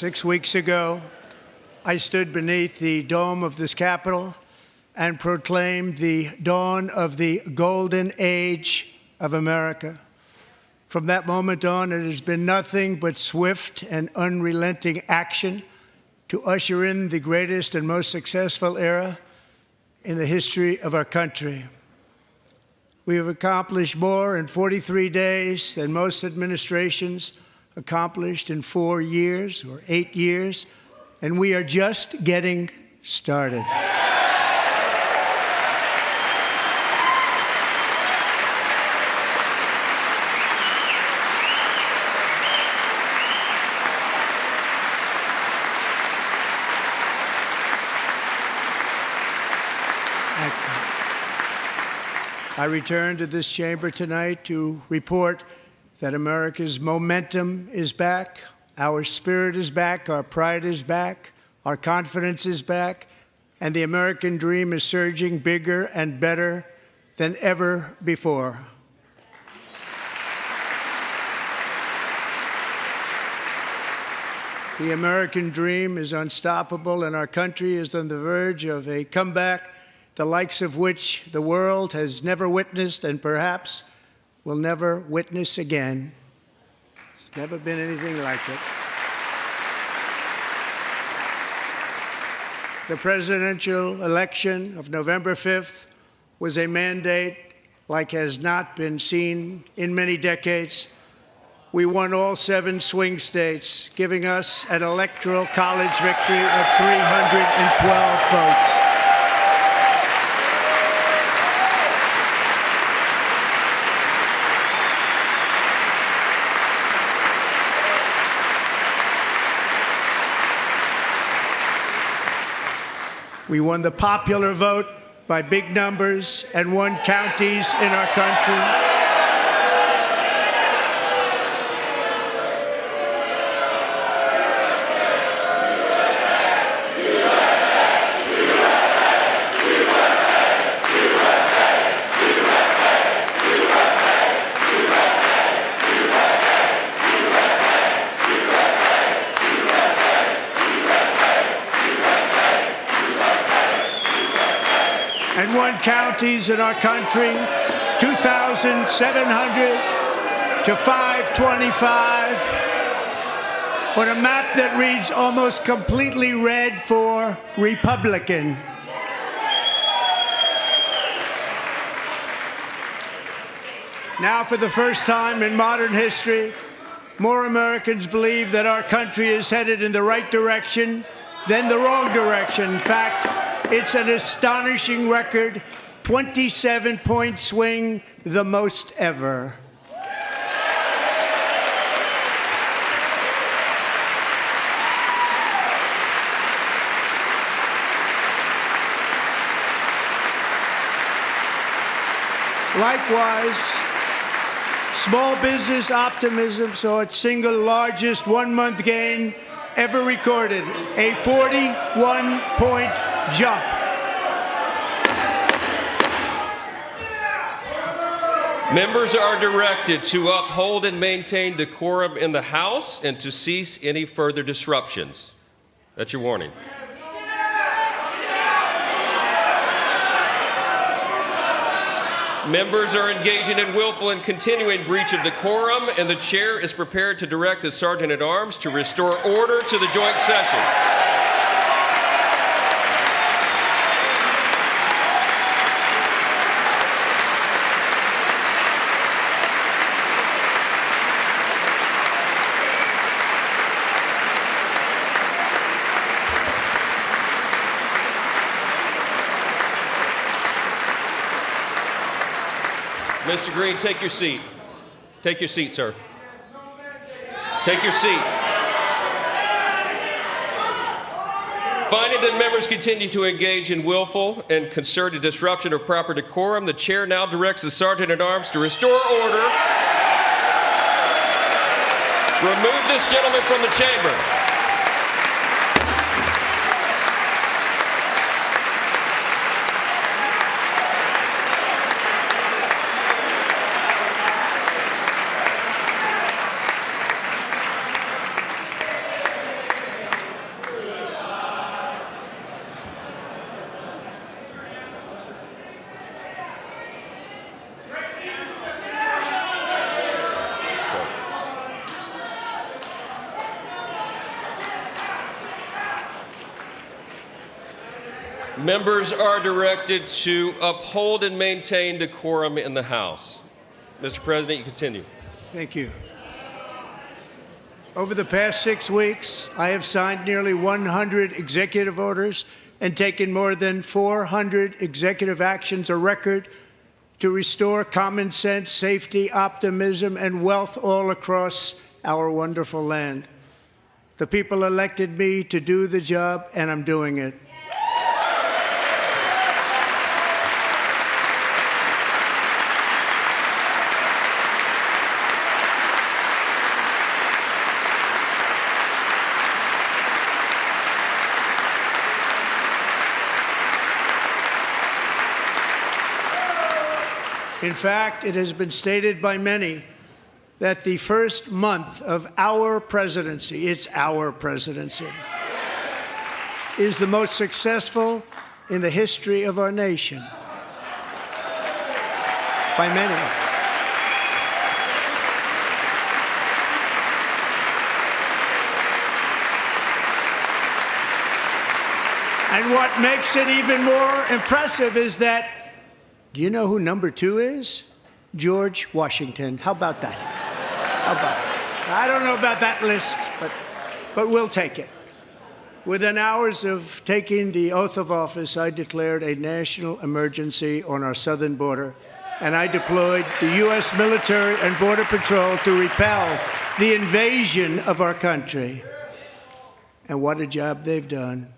6 weeks ago, I stood beneath the dome of this Capitol and proclaimed the dawn of the golden age of America. From that moment on, it has been nothing but swift and unrelenting action to usher in the greatest and most successful era in the history of our country. We have accomplished more in 43 days than most administrations accomplished in 4 years or 8 years, and we are just getting started. I return to this chamber tonight to report that America's momentum is back, our spirit is back, our pride is back, our confidence is back, and the American dream is surging bigger and better than ever before. The American dream is unstoppable, and our country is on the verge of a comeback, the likes of which the world has never witnessed and perhaps will never witness again. There's never been anything like it. The presidential election of November 5th was a mandate like has not been seen in many decades. We won all 7 swing states, giving us an electoral college victory of 312 votes. We won the popular vote by big numbers and won counties in our country. And won counties in our country, 2,700 to 525, on a map that reads almost completely red for Republican. Now, for the first time in modern history, more Americans believe that our country is headed in the right direction than the wrong direction. In fact, it's an astonishing record, 27-point swing, the most ever. Likewise, small business optimism saw its single largest one-month gain ever recorded, a 41-point jump. Members are directed to uphold and maintain decorum in the House and to cease any further disruptions. That's your warning. Members are engaging in willful and continuing breach of decorum, and the chair is prepared to direct the Sergeant-at-Arms to restore order to the joint session. Mr. Green, take your seat. Take your seat, sir. Take your seat. Finding that members continue to engage in willful and concerted disruption of proper decorum, the chair now directs the Sergeant-at-Arms to restore order. Remove this gentleman from the chamber. Members are directed to uphold and maintain decorum in the House. Mr. President, you continue. Thank you. Over the past 6 weeks, I have signed nearly 100 executive orders and taken more than 400 executive actions, a record to restore common sense, safety, optimism, and wealth all across our wonderful land. The people elected me to do the job, and I'm doing it. In fact, it has been stated by many that the first month of our presidency, it's our presidency, is the most successful in the history of our nation. By many. And what makes it even more impressive is that, do you know who number 2 is? George Washington. How about that? How about that? I don't know about that list, but we'll take it. Within hours of taking the oath of office, I declared a national emergency on our southern border, and I deployed the U.S. military and Border Patrol to repel the invasion of our country. And what a job they've done.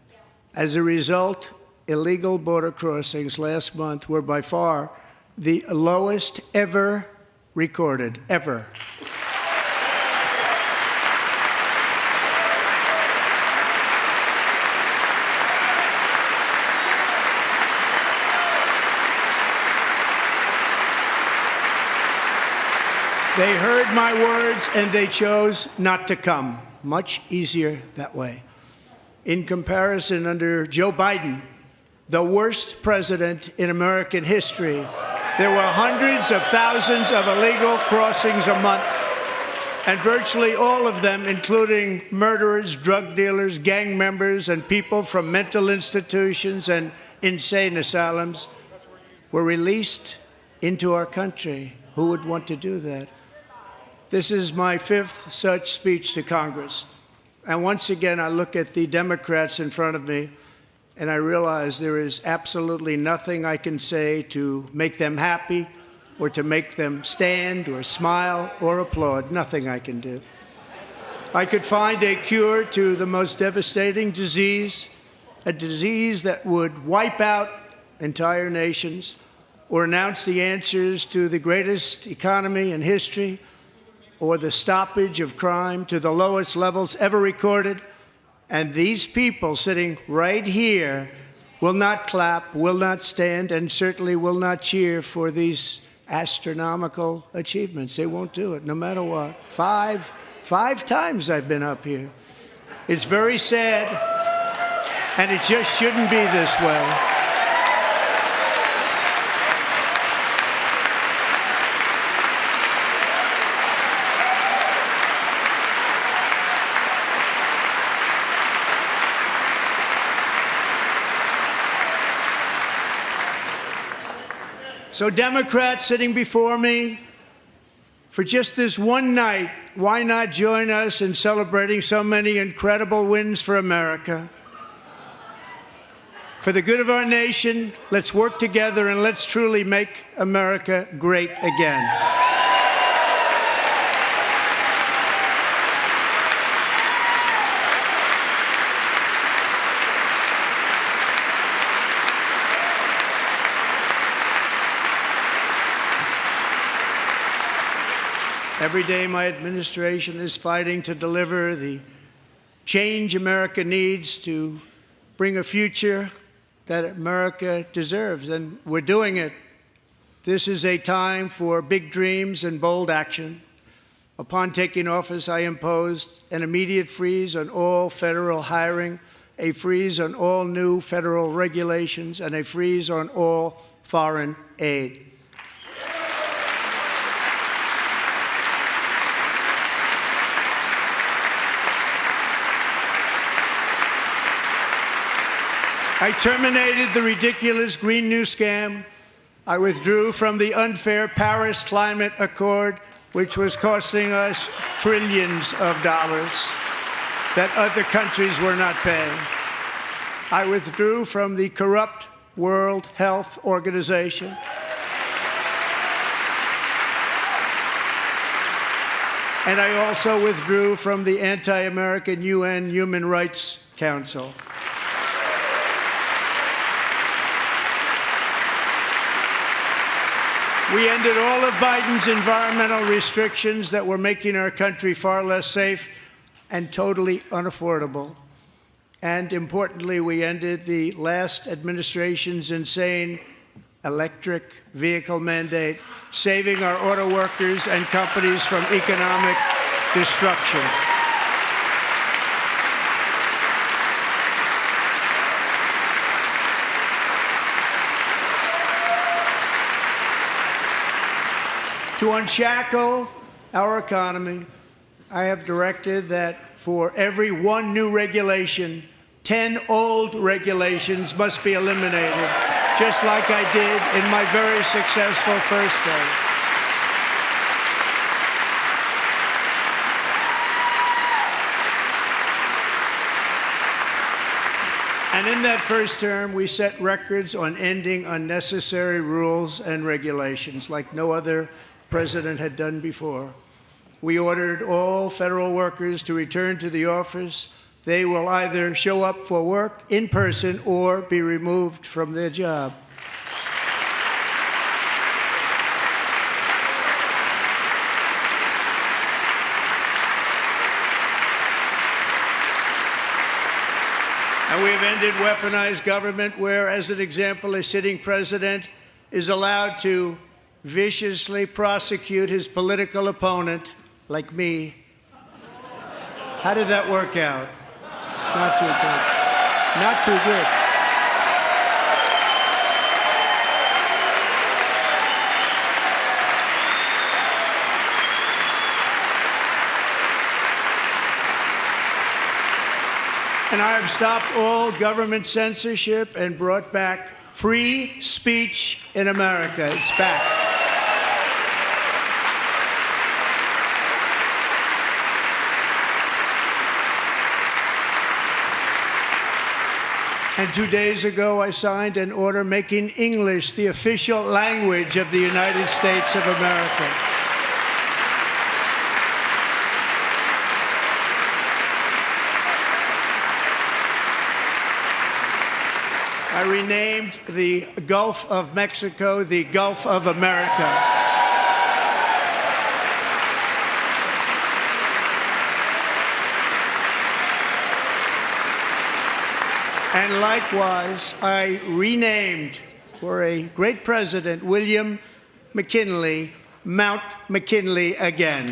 As a result, illegal border crossings last month were by far the lowest ever recorded, ever. They heard my words and they chose not to come. Much easier that way. In comparison, under Joe Biden, the worst president in American history, there were hundreds of thousands of illegal crossings a month, and virtually all of them, including murderers, drug dealers, gang members, and people from mental institutions and insane asylums, were released into our country. Who would want to do that? This is my 5th such speech to Congress. And once again, I look at the Democrats in front of me, and I realize there is absolutely nothing I can say to make them happy or to make them stand or smile or applaud. Nothing I can do. I could find a cure to the most devastating disease, a disease that would wipe out entire nations, or announce the answers to the greatest economy in history, or the stoppage of crime to the lowest levels ever recorded. And these people sitting right here will not clap, will not stand, and certainly will not cheer for these astronomical achievements. They won't do it, no matter what. Five times I've been up here. It's very sad, and it just shouldn't be this way. So Democrats sitting before me, for just this one night, why not join us in celebrating so many incredible wins for America? For the good of our nation, let's work together and let's truly make America great again. Every day, my administration is fighting to deliver the change America needs to bring a future that America deserves, and we're doing it. This is a time for big dreams and bold action. Upon taking office, I imposed an immediate freeze on all federal hiring, a freeze on all new federal regulations, and a freeze on all foreign aid. I terminated the ridiculous Green New Scam. I withdrew from the unfair Paris Climate Accord, which was costing us trillions of dollars that other countries were not paying. I withdrew from the corrupt World Health Organization. And I also withdrew from the anti-American UN Human Rights Council. We ended all of Biden's environmental restrictions that were making our country far less safe and totally unaffordable. And importantly, we ended the last administration's insane electric vehicle mandate, saving our auto workers and companies from economic destruction. To unshackle our economy, I have directed that for every one new regulation, 10 old regulations must be eliminated, just like I did in my very successful first term. And in that first term, we set records on ending unnecessary rules and regulations like no other president had done before. We ordered all federal workers to return to the office. They will either show up for work in person or be removed from their job. And we have ended weaponized government where, as an example, a sitting president is allowed to viciously prosecute his political opponent, like me. How did that work out? Not too good. Not too good. And I have stopped all government censorship and brought back free speech in America. It's back. And 2 days ago, I signed an order making English the official language of the United States of America. I renamed the Gulf of Mexico the Gulf of America. And likewise, I renamed, for a great president, William McKinley, Mount McKinley again.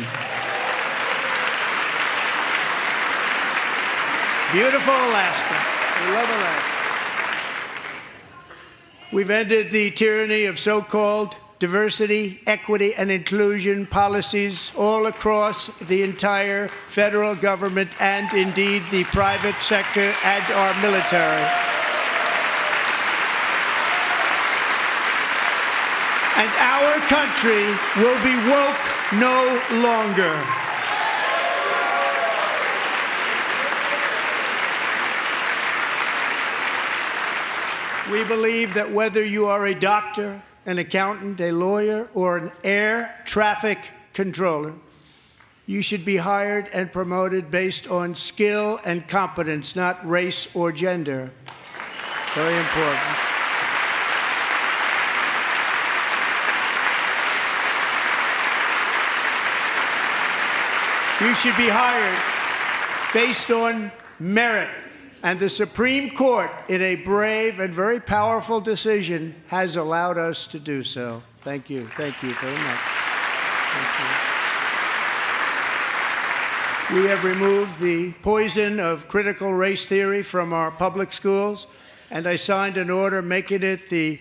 Beautiful Alaska. We love Alaska. We've ended the tyranny of so-called diversity, equity, and inclusion policies all across the entire federal government and indeed the private sector and our military. And our country will be woke no longer. We believe that whether you are a doctor, an accountant, a lawyer, or an air traffic controller, you should be hired and promoted based on skill and competence, not race or gender. Very important. You should be hired based on merit. And the Supreme Court, in a brave and very powerful decision, has allowed us to do so. Thank you. Thank you very much. Thank you. We have removed the poison of critical race theory from our public schools, and I signed an order making it the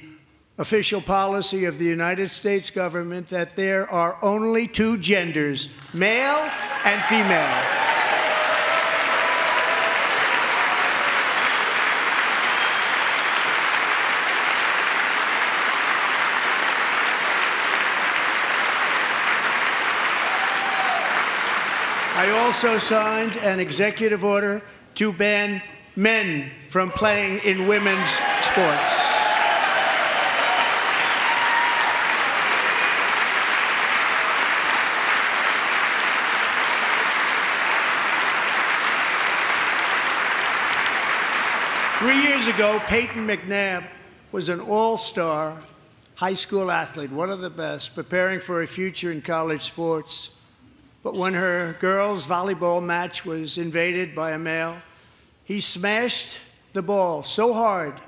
official policy of the United States government that there are only two genders, male and female. I also signed an executive order to ban men from playing in women's sports. Three years ago, Peyton McNabb was an all-star high school athlete, one of the best, preparing for a future in college sports. But when her girls' volleyball match was invaded by a male, he smashed the ball so hard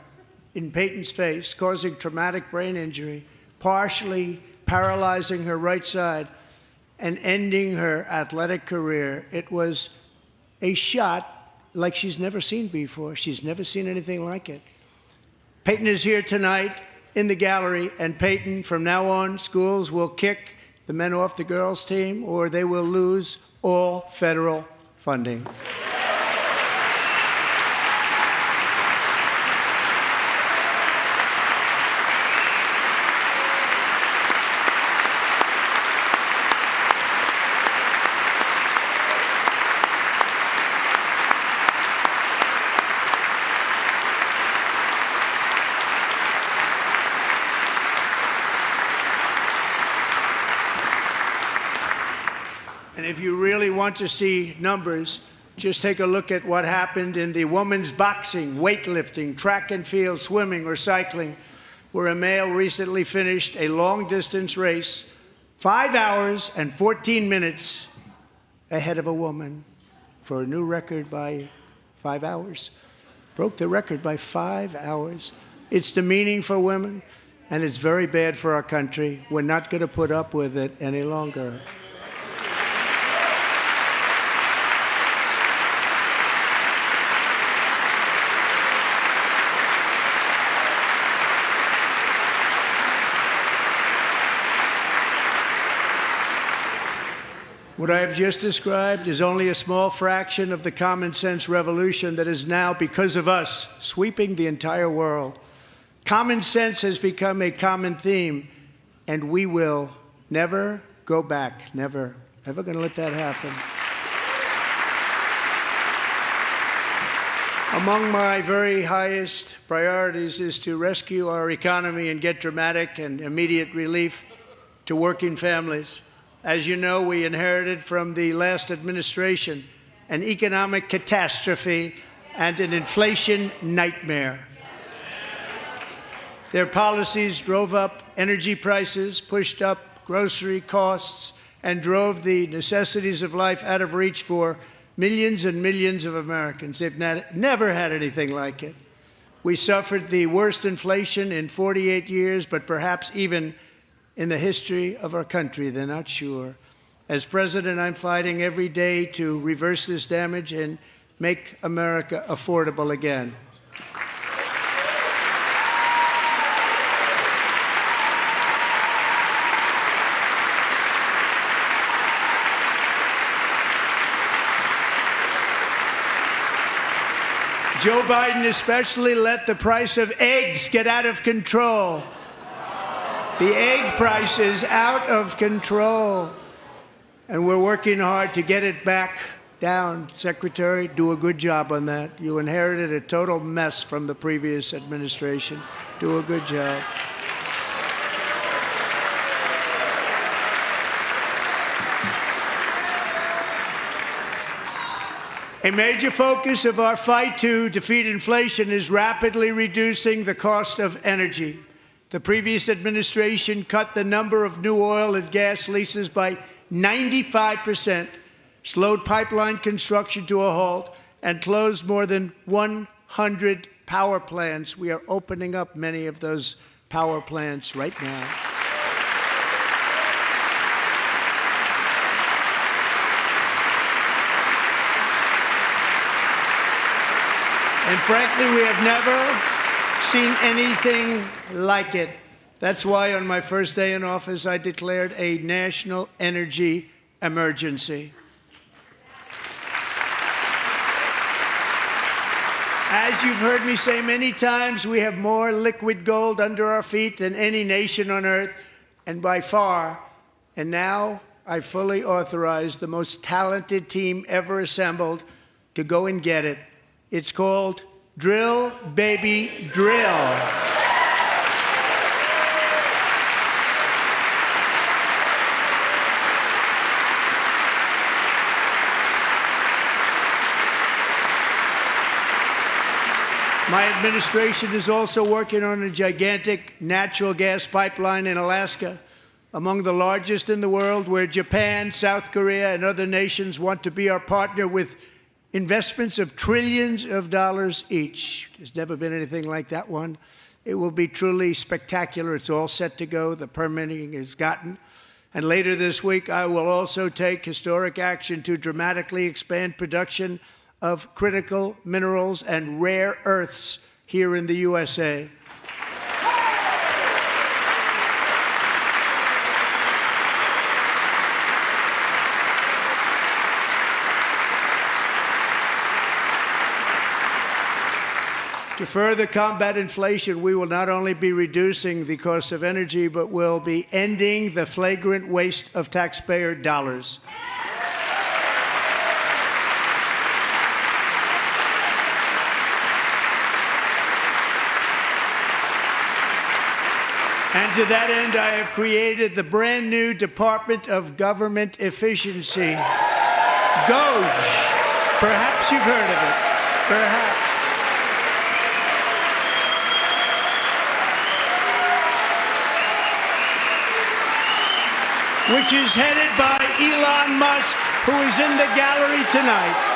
in Peyton's face, causing traumatic brain injury, partially paralyzing her right side and ending her athletic career. It was a shot like she's never seen before. She's never seen anything like it. Peyton is here tonight in the gallery, and Peyton, from now on, schools will kick the men off the girls' team, or they will lose all federal funding. And if you really want to see numbers, just take a look at what happened in the women's boxing, weightlifting, track and field, swimming, or cycling, where a male recently finished a long-distance race 5 hours and 14 minutes ahead of a woman for a new record by 5 hours. Broke the record by 5 hours. It's demeaning for women, and it's very bad for our country. We're not going to put up with it any longer. What I have just described is only a small fraction of the common sense revolution that is now, because of us, sweeping the entire world. Common sense has become a common theme, and we will never go back. Never. Never going to let that happen. Among my very highest priorities is to rescue our economy and get dramatic and immediate relief to working families. As you know, we inherited from the last administration an economic catastrophe and an inflation nightmare. Their policies drove up energy prices, pushed up grocery costs, and drove the necessities of life out of reach for millions and millions of Americans. They've never had anything like it. We suffered the worst inflation in 48 years, but perhaps even in the history of our country. They're not sure. As president, I'm fighting every day to reverse this damage and make America affordable again. Joe Biden especially let the price of eggs get out of control. The egg price is out of control, and we're working hard to get it back down. Secretary, do a good job on that. You inherited a total mess from the previous administration. Do a good job. A major focus of our fight to defeat inflation is rapidly reducing the cost of energy. The previous administration cut the number of new oil and gas leases by 95%, slowed pipeline construction to a halt, and closed more than 100 power plants. We are opening up many of those power plants right now. And frankly, we have never seen anything like it. That's why on my first day in office, I declared a national energy emergency. As you've heard me say many times, we have more liquid gold under our feet than any nation on earth, and by far. And now I fully authorize the most talented team ever assembled to go and get it. It's called Drill, Baby, Drill. My administration is also working on a gigantic natural gas pipeline in Alaska, among the largest in the world, where Japan, South Korea, and other nations want to be our partner with investments of trillions of dollars each. There's never been anything like that one. It will be truly spectacular. It's all set to go. The permitting is gotten. And later this week, I will also take historic action to dramatically expand production of critical minerals and rare earths here in the USA. To further combat inflation, we will not only be reducing the cost of energy, but will be ending the flagrant waste of taxpayer dollars. And to that end, I have created the brand new Department of Government Efficiency, DOGE. Perhaps you've heard of it. Perhaps. Which is headed by Elon Musk, who is in the gallery tonight.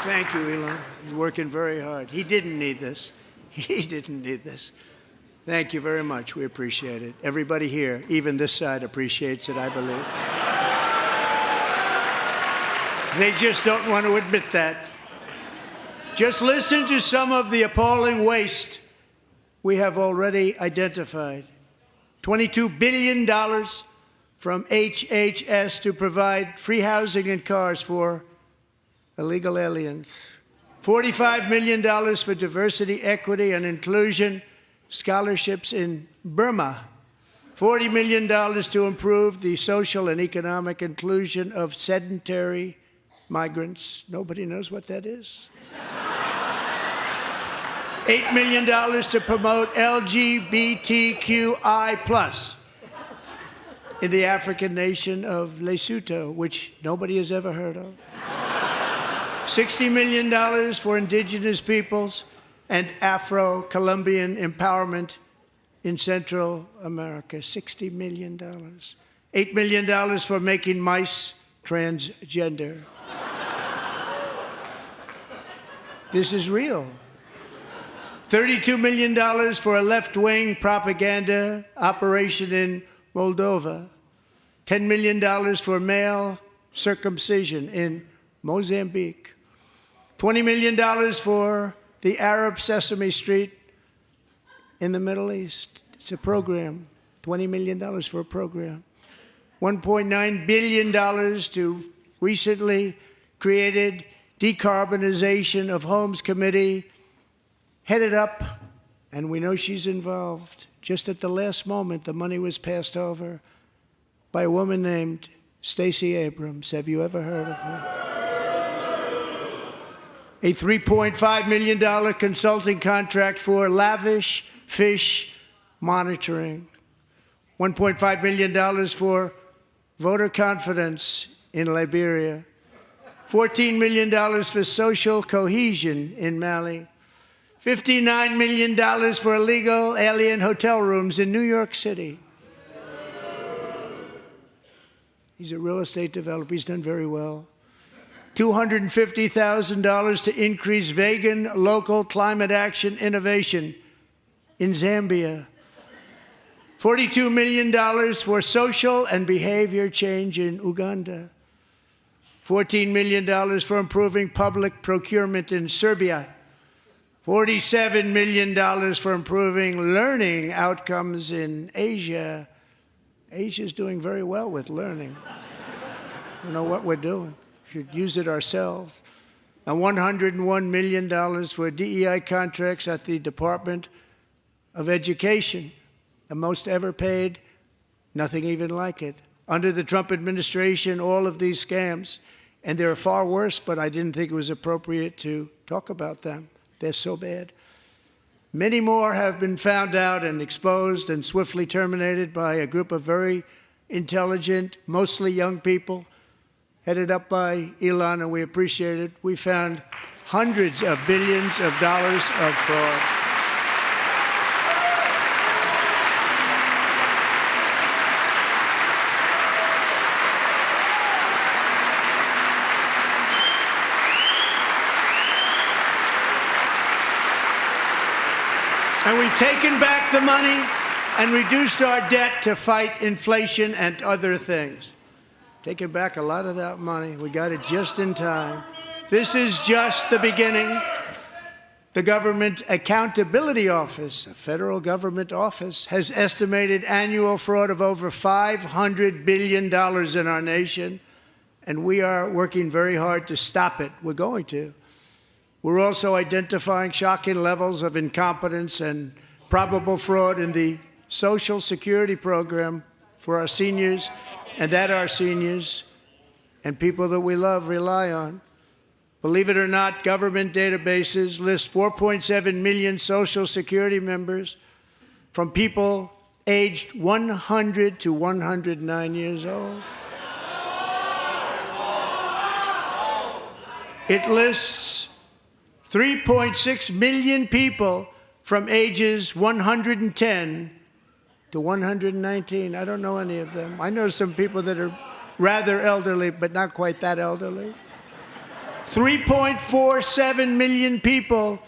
Thank you, Elon. He's working very hard. He didn't need this. He didn't need this. Thank you very much. We appreciate it. Everybody here, even this side, appreciates it, I believe. They just don't want to admit that. Just listen to some of the appalling waste we have already identified. $22 billion from HHS to provide free housing and cars for illegal aliens. $45 million for diversity, equity, and inclusion scholarships in Burma. $40 million to improve the social and economic inclusion of sedentary migrants. Nobody knows what that is. $8 million to promote LGBTQI+ in the African nation of Lesotho, which nobody has ever heard of. $60 million for indigenous peoples and Afro-Colombian empowerment in Central America. $60 million. $8 million for making mice transgender. This is real. $32 million for a left-wing propaganda operation in Moldova. $10 million for male circumcision in Mozambique. $20 million for the Arab Sesame Street in the Middle East. It's a program. $20 million for a program. $1.9 billion to recently created Decarbonization of Homes Committee, headed up, and we know she's involved. Just at the last moment, the money was passed over by a woman named Stacey Abrams. Have you ever heard of her? A $3.5 million consulting contract for lavish fish monitoring. $1.5 million for voter confidence in Liberia. $14 million for social cohesion in Mali. $59 million for illegal alien hotel rooms in New York City. He's a real estate developer. He's done very well. $250,000 to increase vegan local climate action innovation in Zambia. $42 million for social and behavior change in Uganda. $14 million for improving public procurement in Serbia. $47 million for improving learning outcomes in Asia. Asia's doing very well with learning. We know what we're doing. We should use it ourselves. And $101 million for DEI contracts at the Department of Education, the most ever paid, nothing even like it. Under the Trump administration, all of these scams, and they're far worse, but I didn't think it was appropriate to talk about them. They're so bad. Many more have been found out and exposed and swiftly terminated by a group of very intelligent, mostly young people, headed up by Elon, and we appreciate it. We found hundreds of billions of dollars of fraud. And we've taken back the money and reduced our debt to fight inflation and other things. Taking back a lot of that money. We got it just in time. This is just the beginning. The Government Accountability Office, a federal government office, has estimated annual fraud of over $500 billion in our nation, and we are working very hard to stop it. We're going to. We're also identifying shocking levels of incompetence and probable fraud in the Social Security program for our seniors, and that our seniors and people that we love rely on. Believe it or not, government databases list 4.7 million Social Security members from people aged 100 to 109 years old. It lists 3.6 million people from ages 110 to 119. I don't know any of them. I know some people that are rather elderly, but not quite that elderly. 3.47 million people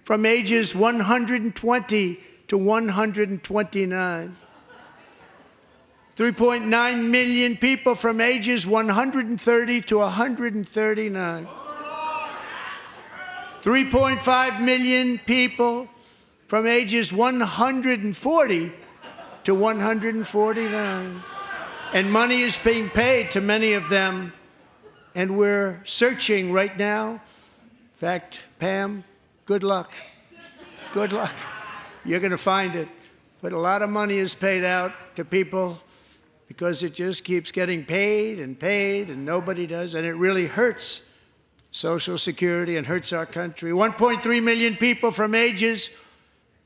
from ages 120 to 129. 3.9 million people from ages 130 to 139. 3.5 million people from ages 140 to 149. And money is being paid to many of them, and we're searching right now. In fact, Pam, good luck. Good luck. You're going to find it. But a lot of money is paid out to people because it just keeps getting paid, and nobody does, and it really hurts Social Security and hurts our country. 1.3 million people from ages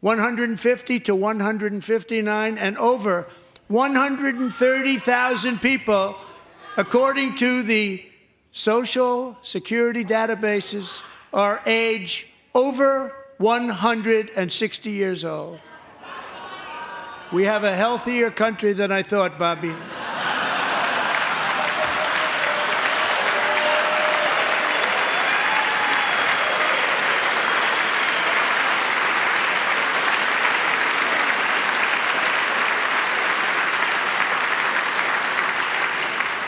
150 to 159, and over 130,000 people, according to the Social Security databases, are age over 160 years old. We have a healthier country than I thought, Bobby.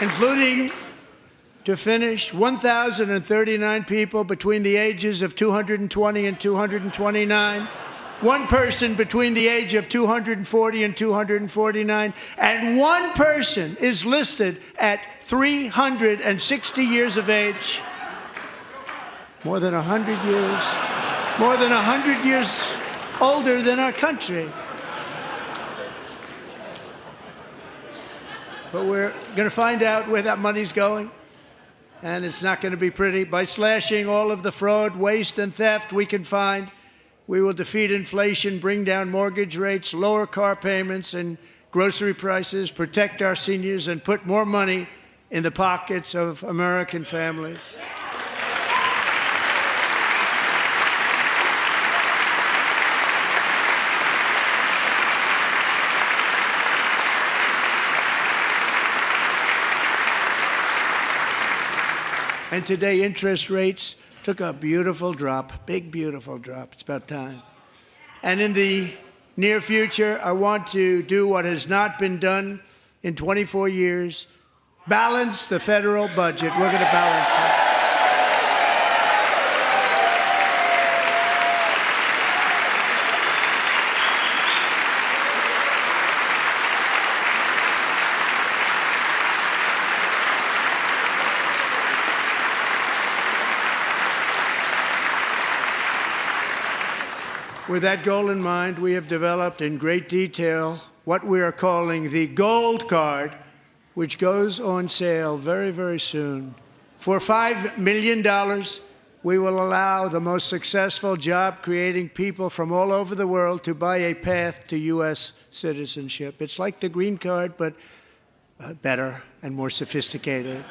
Including, to finish, 1,039 people between the ages of 220 and 229, one person between the age of 240 and 249, and one person is listed at 360 years of age. More than 100 years older than our country. But we're going to find out where that money's going, and it's not going to be pretty. By slashing all of the fraud, waste, and theft we can find, we will defeat inflation, bring down mortgage rates, lower car payments and grocery prices, protect our seniors, and put more money in the pockets of American families. And today, interest rates took a beautiful drop, big, beautiful drop. It's about time. And in the near future, I want to do what has not been done in 24 years, balance the federal budget. We're going to balance it. With that goal in mind, we have developed in great detail what we are calling the Gold Card, which goes on sale very, very soon. For $5 million, we will allow the most successful job-creating people from all over the world to buy a path to U.S. citizenship. It's like the green card, but better and more sophisticated.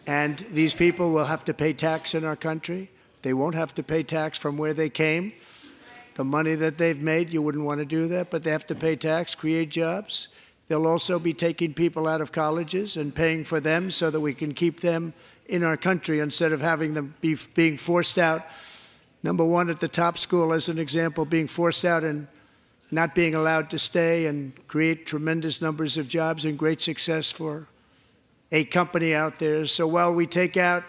And these people will have to pay tax in our country. They won't have to pay tax from where they came. The money that they've made, you wouldn't want to do that, but they have to pay tax, create jobs. They'll also be taking people out of colleges and paying for them so that we can keep them in our country instead of having them being forced out. Number one, at the top school, as an example, being forced out and not being allowed to stay and create tremendous numbers of jobs and great success for a company out there. So while we take out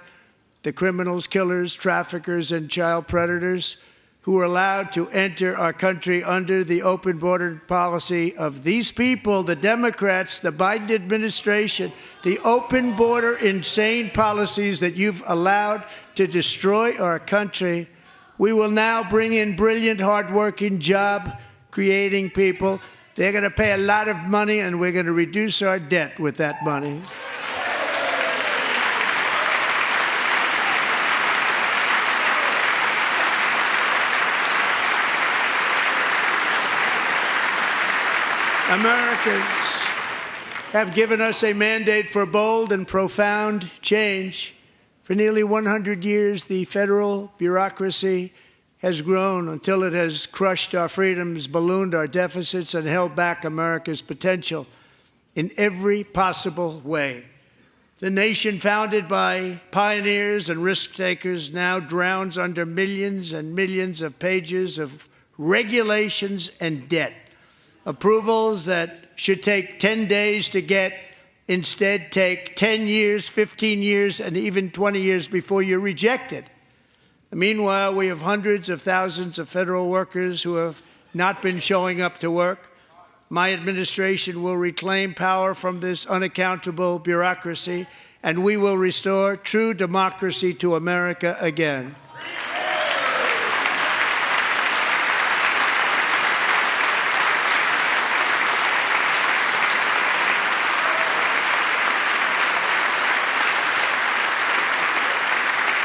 the criminals, killers, traffickers, and child predators who are allowed to enter our country under the open border policy of these people, the Democrats, the Biden administration, the open border insane policies that you've allowed to destroy our country, we will now bring in brilliant, hardworking, job-creating people. They're going to pay a lot of money, and we're going to reduce our debt with that money. Americans have given us a mandate for bold and profound change. For nearly 100 years, the federal bureaucracy has grown until it has crushed our freedoms, ballooned our deficits, and held back America's potential in every possible way. The nation founded by pioneers and risk-takers now drowns under millions and millions of pages of regulations and debt. Approvals that should take 10 days to get instead take 10 years, 15 years, and even 20 years before you're rejected. Meanwhile, we have hundreds of thousands of federal workers who have not been showing up to work. My administration will reclaim power from this unaccountable bureaucracy, and we will restore true democracy to America again.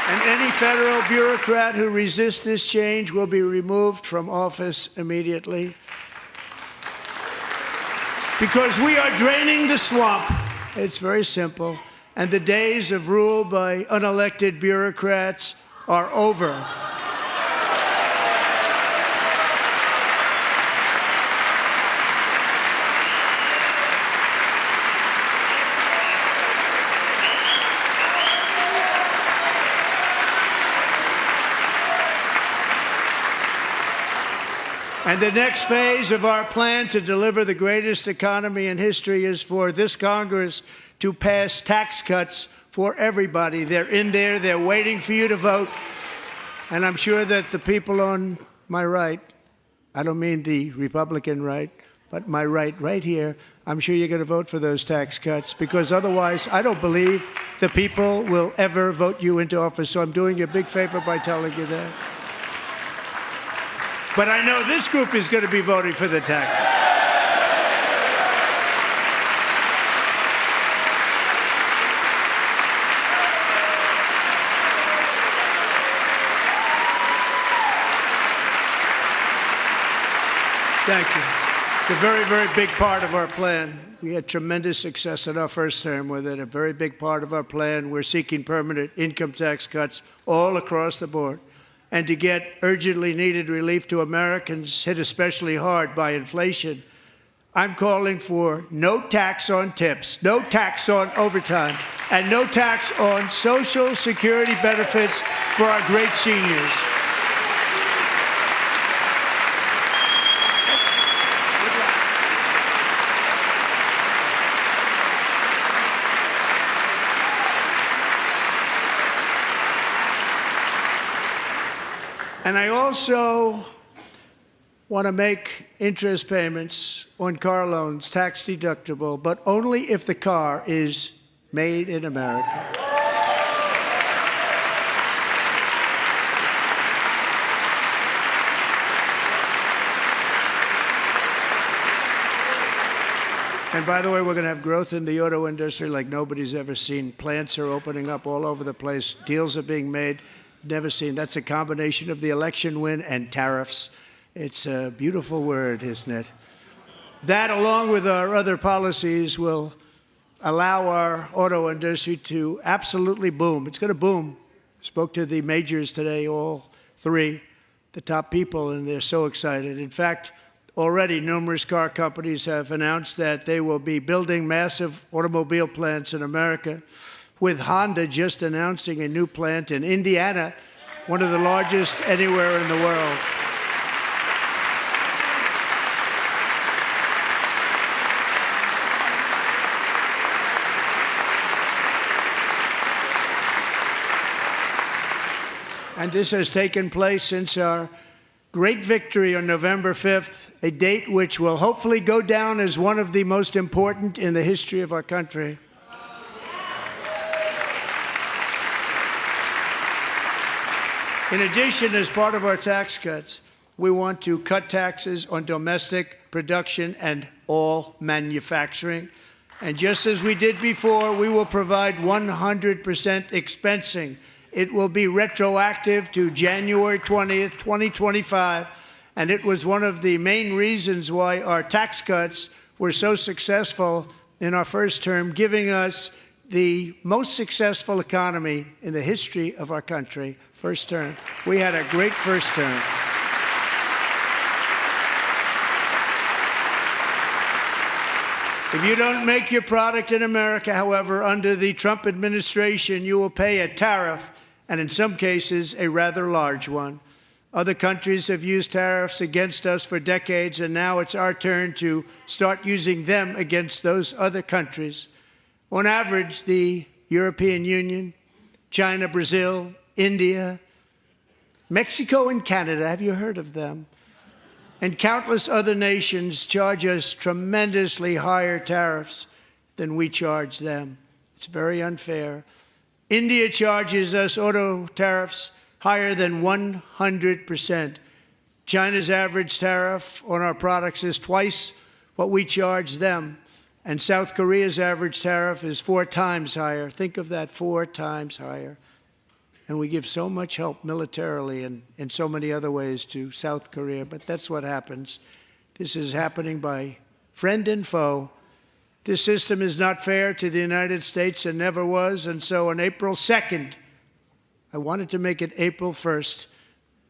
And any federal bureaucrat who resists this change will be removed from office immediately. Because we are draining the swamp. It's very simple. And the days of rule by unelected bureaucrats are over. And the next phase of our plan to deliver the greatest economy in history is for this Congress to pass tax cuts for everybody. They're in there. They're waiting for you to vote. And I'm sure that the people on my right, I don't mean the Republican right, but my right here, I'm sure you're going to vote for those tax cuts, because otherwise I don't believe the people will ever vote you into office. So I'm doing you a big favor by telling you that. But I know this group is going to be voting for the tax. Thank you. It's a very, very big part of our plan. We had tremendous success in our first term with it. A very big part of our plan. We're seeking permanent income tax cuts all across the board. And to get urgently needed relief to Americans hit especially hard by inflation, I'm calling for no tax on tips, no tax on overtime, and no tax on Social Security benefits for our great seniors. And I also want to make interest payments on car loans tax deductible, but only if the car is made in America. And by the way, we're going to have growth in the auto industry like nobody's ever seen. Plants are opening up all over the place. Deals are being made. Never seen. That's a combination of the election win and tariffs. It's a beautiful word, isn't it? That, along with our other policies, will allow our auto industry to absolutely boom. It's going to boom. Spoke to the majors today, all three, the top people, and they're so excited. In fact, already numerous car companies have announced that they will be building massive automobile plants in America, with Honda just announcing a new plant in Indiana, one of the largest anywhere in the world. And this has taken place since our great victory on November 5th, a date which will hopefully go down as one of the most important in the history of our country. In addition, as part of our tax cuts, we want to cut taxes on domestic production and all manufacturing. And just as we did before, we will provide 100% expensing. It will be retroactive to January 20th, 2025, and it was one of the main reasons why our tax cuts were so successful in our first term, giving us the most successful economy in the history of our country, first term. We had a great first term. If you don't make your product in America, however, under the Trump administration, you will pay a tariff, and in some cases, a rather large one. Other countries have used tariffs against us for decades, and now it's our turn to start using them against those other countries. On average, the European Union, China, Brazil, India, Mexico, and Canada, have you heard of them? And countless other nations charge us tremendously higher tariffs than we charge them. It's very unfair. India charges us auto tariffs higher than 100%. China's average tariff on our products is twice what we charge them. And South Korea's average tariff is 4 times higher. Think of that, 4 times higher. And we give so much help militarily and in so many other ways to South Korea. But that's what happens. This is happening by friend and foe. This system is not fair to the United States and never was. And so on April 2nd, I wanted to make it April 1st,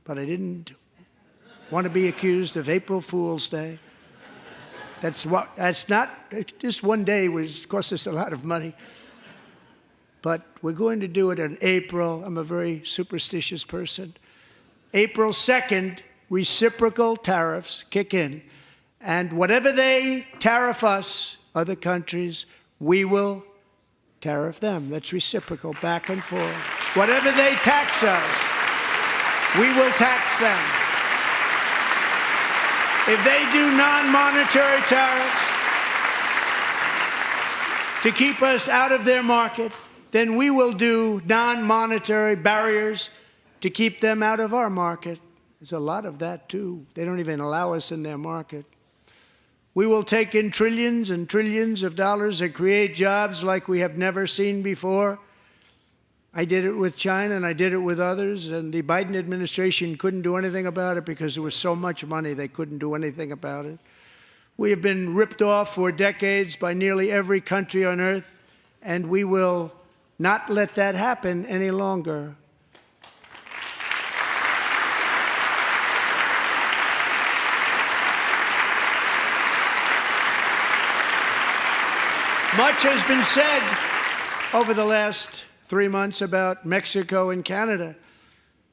but I didn't want to be accused of April Fool's Day. That's not, just one day was cost us a lot of money. But we're going to do it in April. I'm a very superstitious person. April 2nd, reciprocal tariffs kick in. And whatever they tariff us, other countries, we will tariff them. That's reciprocal, back and forth. Whatever they tax us, we will tax them. If they do non-monetary tariffs to keep us out of their market, then we will do non-monetary barriers to keep them out of our market. There's a lot of that, too. They don't even allow us in their market. We will take in trillions and trillions of dollars and create jobs like we have never seen before. I did it with China, and I did it with others, and the Biden administration couldn't do anything about it because there was so much money they couldn't do anything about it. We have been ripped off for decades by nearly every country on earth, and we will not let that happen any longer. Much has been said over the last 3 months about Mexico and Canada,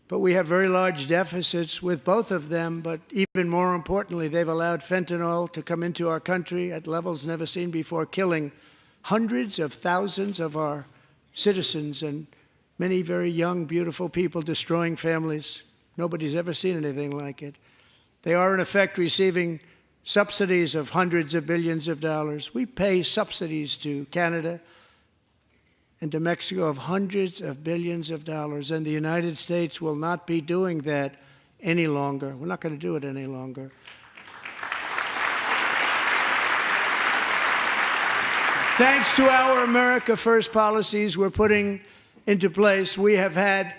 but we have very large deficits with both of them. But even more importantly, they've allowed fentanyl to come into our country at levels never seen before, killing hundreds of thousands of our citizens and many very young, beautiful people, destroying families. Nobody's ever seen anything like it. They are, in effect, receiving subsidies of hundreds of billions of dollars. We pay subsidies to Canada and to Mexico of hundreds of billions of dollars, and the United States will not be doing that any longer. We're not going to do it any longer. Thanks to our America First policies we're putting into place, we have had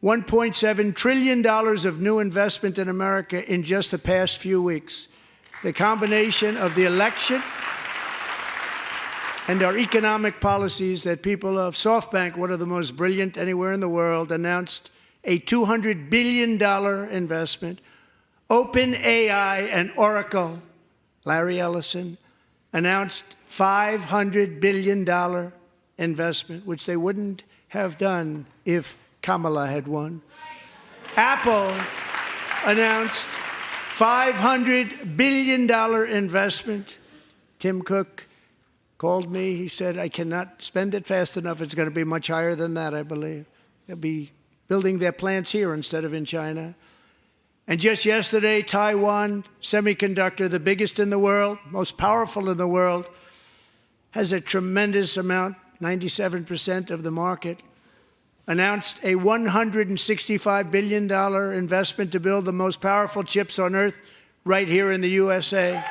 $1.7 trillion of new investment in America in just the past few weeks. The combination of the election and our economic policies that people of SoftBank, one of the most brilliant anywhere in the world, announced a $200 billion investment. OpenAI and Oracle, Larry Ellison, announced $500 billion investment, which they wouldn't have done if Kamala had won. Apple announced $500 billion investment. Tim Cook called me. He said, I cannot spend it fast enough. It's going to be much higher than that, I believe. They'll be building their plants here instead of in China. And just yesterday, Taiwan Semiconductor, the biggest in the world, most powerful in the world, has a tremendous amount, 97% of the market, announced a $165 billion investment to build the most powerful chips on earth right here in the USA.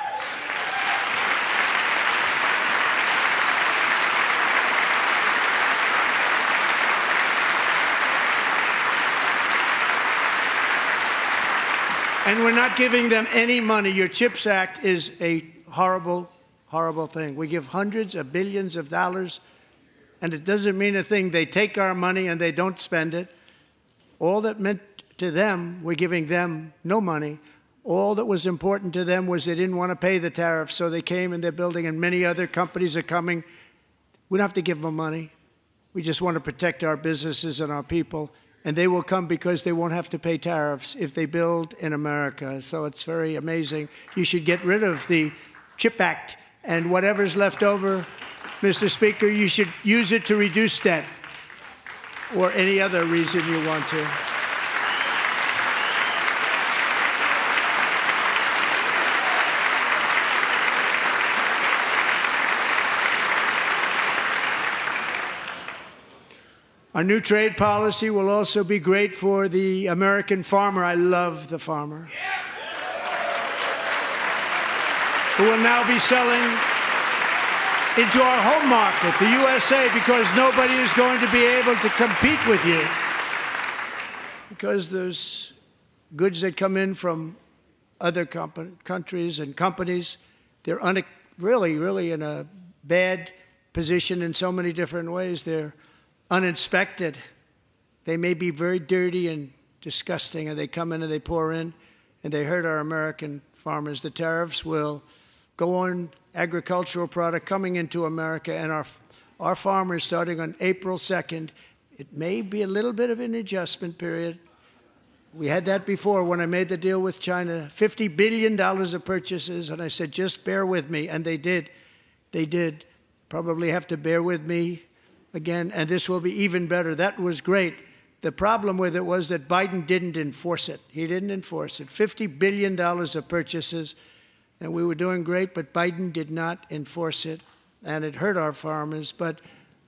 And we're not giving them any money. Your CHIPS Act is a horrible, horrible thing. We give hundreds of billions of dollars, and it doesn't mean a thing. They take our money and they don't spend it. All that meant to them, we're giving them no money. All that was important to them was they didn't want to pay the tariffs, so they came and they're building, and many other companies are coming. We don't have to give them money. We just want to protect our businesses and our people. And they will come because they won't have to pay tariffs if they build in America. So it's very amazing. You should get rid of the CHIP Act, and whatever's left over, Mr. Speaker, you should use it to reduce debt or any other reason you want to. Our new trade policy will also be great for the American farmer. I love the farmer. Who will now be selling into our home market, the USA, because nobody is going to be able to compete with you. Because there's goods that come in from other countries and companies, they're really in a bad position in so many different ways. They're uninspected. They may be very dirty and disgusting, and they come in and they pour in, and they hurt our American farmers. The tariffs will go on agricultural product coming into America, and our farmers, starting on April 2nd, it may be a little bit of an adjustment period. We had that before when I made the deal with China, $50 billion of purchases, and I said, just bear with me, and they did. They did. Probably have to bear with me again, and this will be even better. That was great. The problem with it was that Biden didn't enforce it. He didn't enforce it. $50 billion of purchases, and we were doing great, but Biden did not enforce it, and it hurt our farmers. But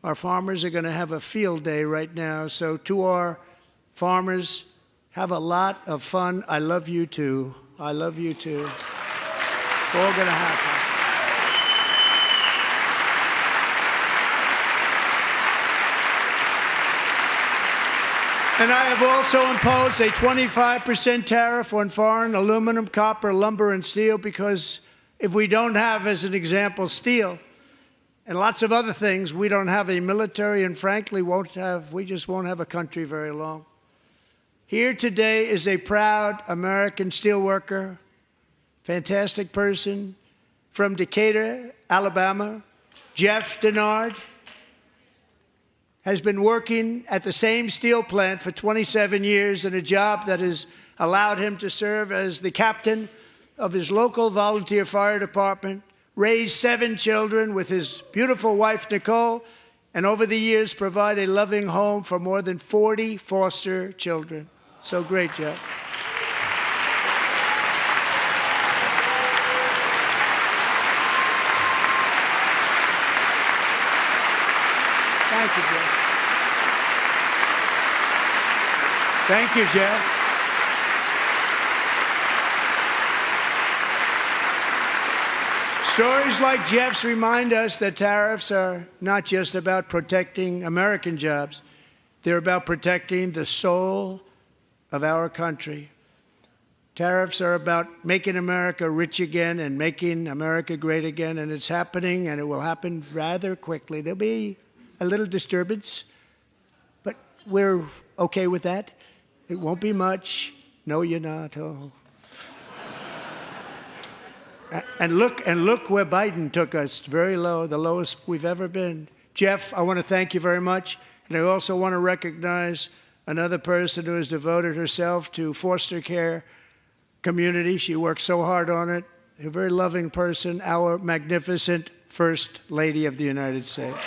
our farmers are going to have a field day right now. So to our farmers, have a lot of fun. I love you too. I love you too. It's all going to happen. And I have also imposed a 25% tariff on foreign aluminum, copper, lumber, and steel, because if we don't have, as an example, steel and lots of other things, we don't have a military, and frankly, we just won't have a country very long. Here today is a proud American steelworker, fantastic person from Decatur, Alabama, Jeff Denard. Has been working at the same steel plant for 27 years in a job that has allowed him to serve as the captain of his local volunteer fire department, raise 7 children with his beautiful wife, Nicole, and over the years provide a loving home for more than 40 foster children. So great, Jeff. Thank you, Jeff. Thank you, Jeff. Stories like Jeff's remind us that tariffs are not just about protecting American jobs. They're about protecting the soul of our country. Tariffs are about making America rich again and making America great again, and it's happening, and it will happen rather quickly. There'll be a little disturbance, but we're okay with that. It won't be much. No, you're not. Oh. And look where Biden took us, very low, the lowest we've ever been. Jeff, I want to thank you very much. And I also want to recognize another person who has devoted herself to foster care community. She works so hard on it. A very loving person, our magnificent First Lady of the United States.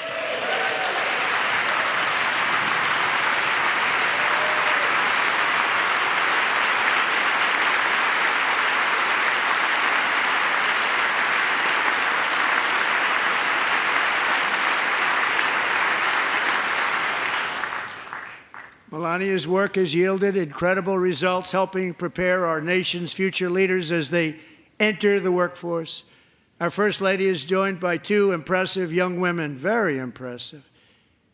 Melania's work has yielded incredible results, helping prepare our nation's future leaders as they enter the workforce. Our First Lady is joined by two impressive young women, very impressive.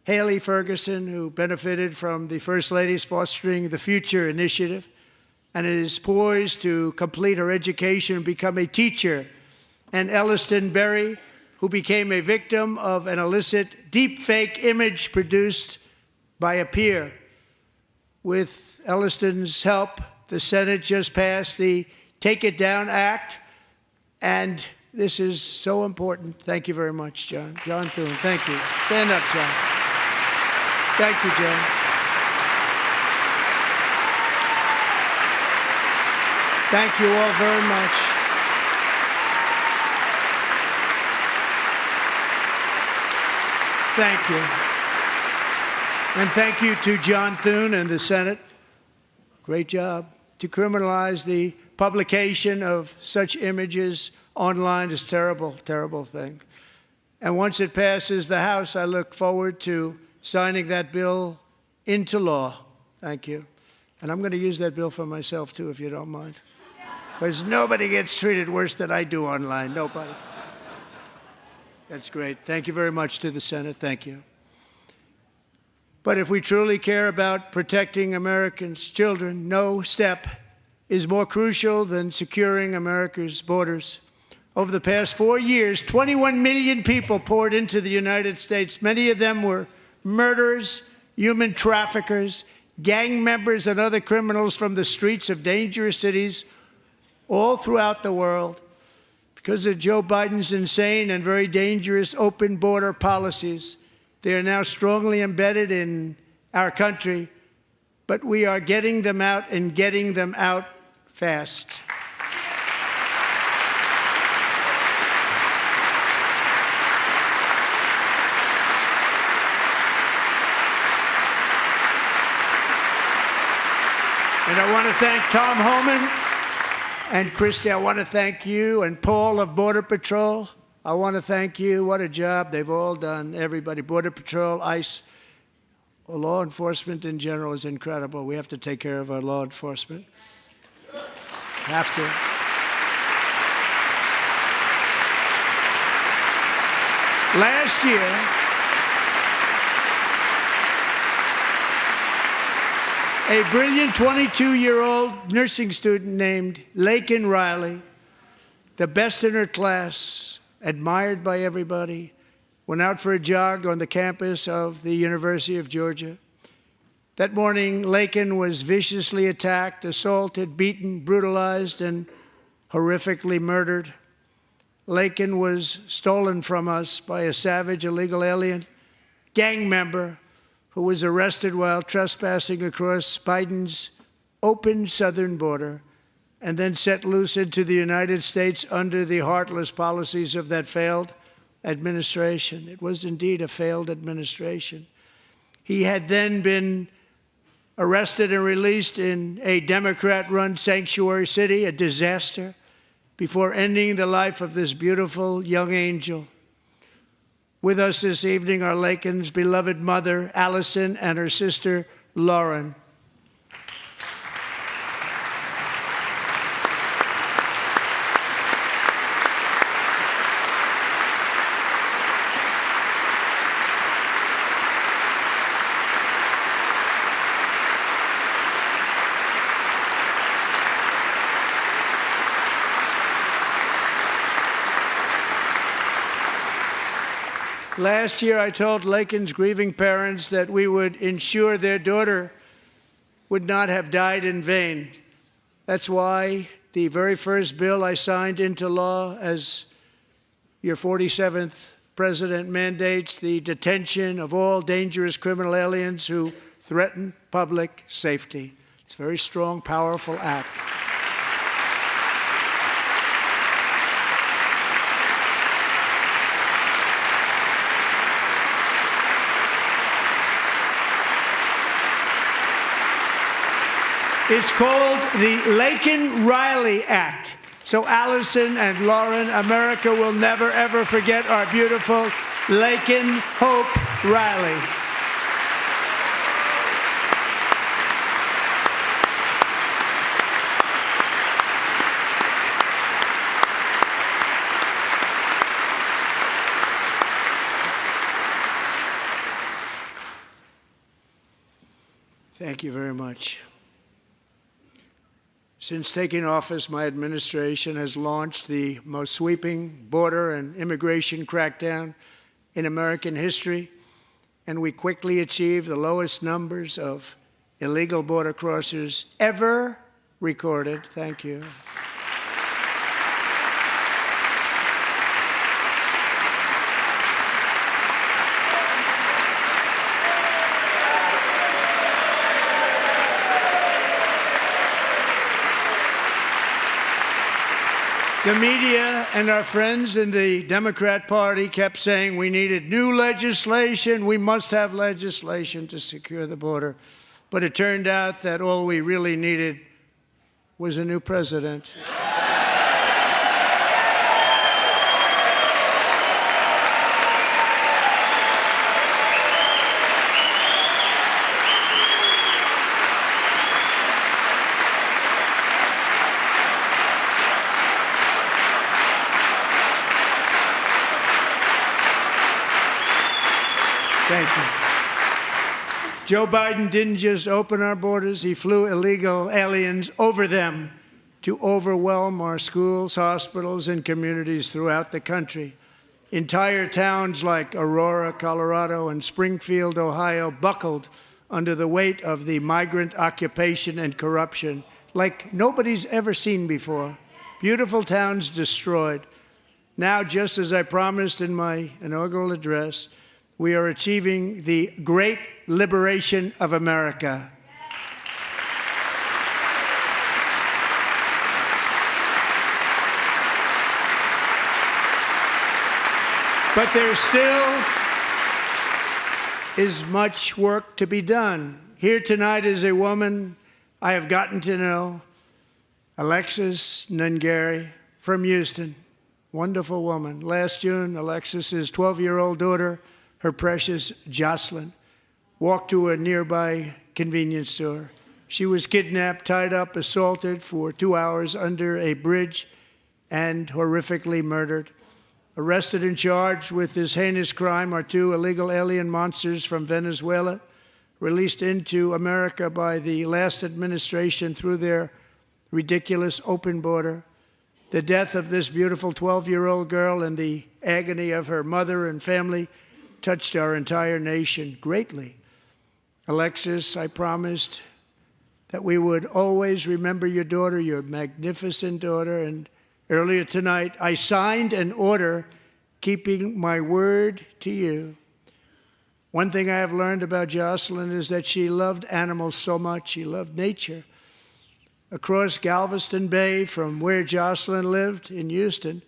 Haley Ferguson, who benefited from the First Lady's Fostering the Future initiative and is poised to complete her education and become a teacher. And Elliston Berry, who became a victim of an illicit deepfake image produced by a peer. With Elliston's help, the Senate just passed the Take It Down Act, and this is so important. Thank you very much, John. John Thune, thank you. Stand up, John. Thank you, John. Thank you all very much. Thank you. And thank you to John Thune and the Senate. Great job. To criminalize the publication of such images online is a terrible, terrible thing. And once it passes the House, I look forward to signing that bill into law. Thank you. And I'm going to use that bill for myself, too, if you don't mind. Because nobody gets treated worse than I do online. Nobody. That's great. Thank you very much to the Senate. Thank you. But if we truly care about protecting Americans' children, no step is more crucial than securing America's borders. Over the past 4 years, 21 million people poured into the United States. Many of them were murderers, human traffickers, gang members, and other criminals from the streets of dangerous cities all throughout the world. Because of Joe Biden's insane and very dangerous open border policies, they are now strongly embedded in our country, but we are getting them out and getting them out fast. And I want to thank Tom Homan and Christy. I want to thank you and Paul of Border Patrol. I want to thank you. What a job they've all done, everybody. Border Patrol, ICE, law enforcement in general is incredible. We have to take care of our law enforcement. Have to. Last year, a brilliant 22-year-old nursing student named Laken Riley, the best in her class, admired by everybody, went out for a jog on the campus of the University of Georgia. That morning, Laken was viciously attacked, assaulted, beaten, brutalized, and horrifically murdered. Laken was stolen from us by a savage illegal alien gang member who was arrested while trespassing across Biden's open southern border and then set loose into the United States under the heartless policies of that failed administration. It was indeed a failed administration. He had then been arrested and released in a Democrat-run sanctuary city, a disaster, before ending the life of this beautiful young angel. With us this evening are Laken's beloved mother, Allison, and her sister, Lauren. Last year, I told Laken's grieving parents that we would ensure their daughter would not have died in vain. That's why the very first bill I signed into law as your 47th president mandates the detention of all dangerous criminal aliens who threaten public safety. It's a very strong, powerful act. It's called the Laken-Riley Act. So Allison and Lauren, America will never, ever forget our beautiful Laken Hope Riley. Thank you very much. Since taking office, my administration has launched the most sweeping border and immigration crackdown in American history, and we quickly achieved the lowest numbers of illegal border crossers ever recorded. Thank you. The media and our friends in the Democrat Party kept saying we needed new legislation, we must have legislation to secure the border. But it turned out that all we really needed was a new president. Thank you. Joe Biden didn't just open our borders, he flew illegal aliens over them to overwhelm our schools, hospitals, and communities throughout the country. Entire towns like Aurora, Colorado, and Springfield, Ohio, buckled under the weight of the migrant occupation and corruption like nobody's ever seen before. Beautiful towns destroyed. Now, just as I promised in my inaugural address, we are achieving the great liberation of America. But there still is much work to be done. Here tonight is a woman I have gotten to know, Alexis Nungari from Houston. Wonderful woman. Last June, Alexis's 12-year-old daughter, her precious Jocelyn, walked to a nearby convenience store. She was kidnapped, tied up, assaulted for 2 hours under a bridge, and horrifically murdered. Arrested and charged with this heinous crime are 2 illegal alien monsters from Venezuela, released into America by the last administration through their ridiculous open border. The death of this beautiful 12-year-old girl and the agony of her mother and family touched our entire nation greatly. Alexis, I promised that we would always remember your daughter, your magnificent daughter, and earlier tonight I signed an order keeping my word to you. One thing I have learned about Jocelyn is that she loved animals so much. She loved nature. Across Galveston Bay, from where Jocelyn lived in Houston,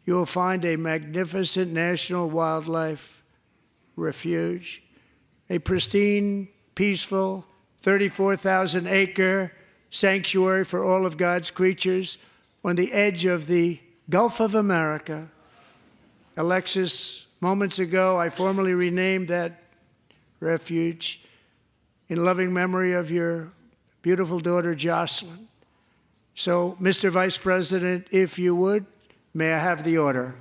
you will find a magnificent national wildlife refuge, a pristine, peaceful, 34,000-acre sanctuary for all of God's creatures on the edge of the Gulf of America. Alexis, moments ago, I formally renamed that refuge in loving memory of your beautiful daughter, Jocelyn. So, Mr. Vice President, if you would, may I have the order?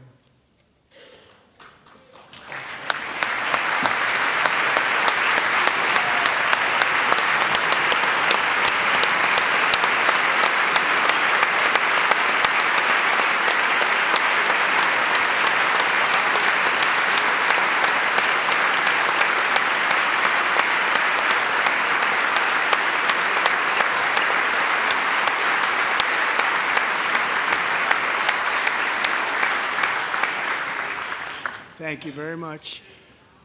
Thank you very much.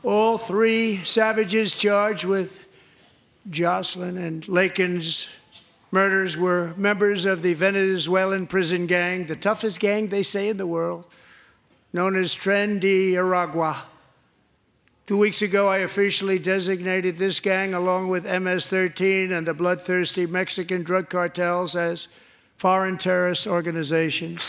All three savages charged with Jocelyn and Lakin's murders were members of the Venezuelan prison gang, the toughest gang, they say, in the world, known as Tren de Aragua. 2 weeks ago, I officially designated this gang, along with MS-13 and the bloodthirsty Mexican drug cartels, as foreign terrorist organizations.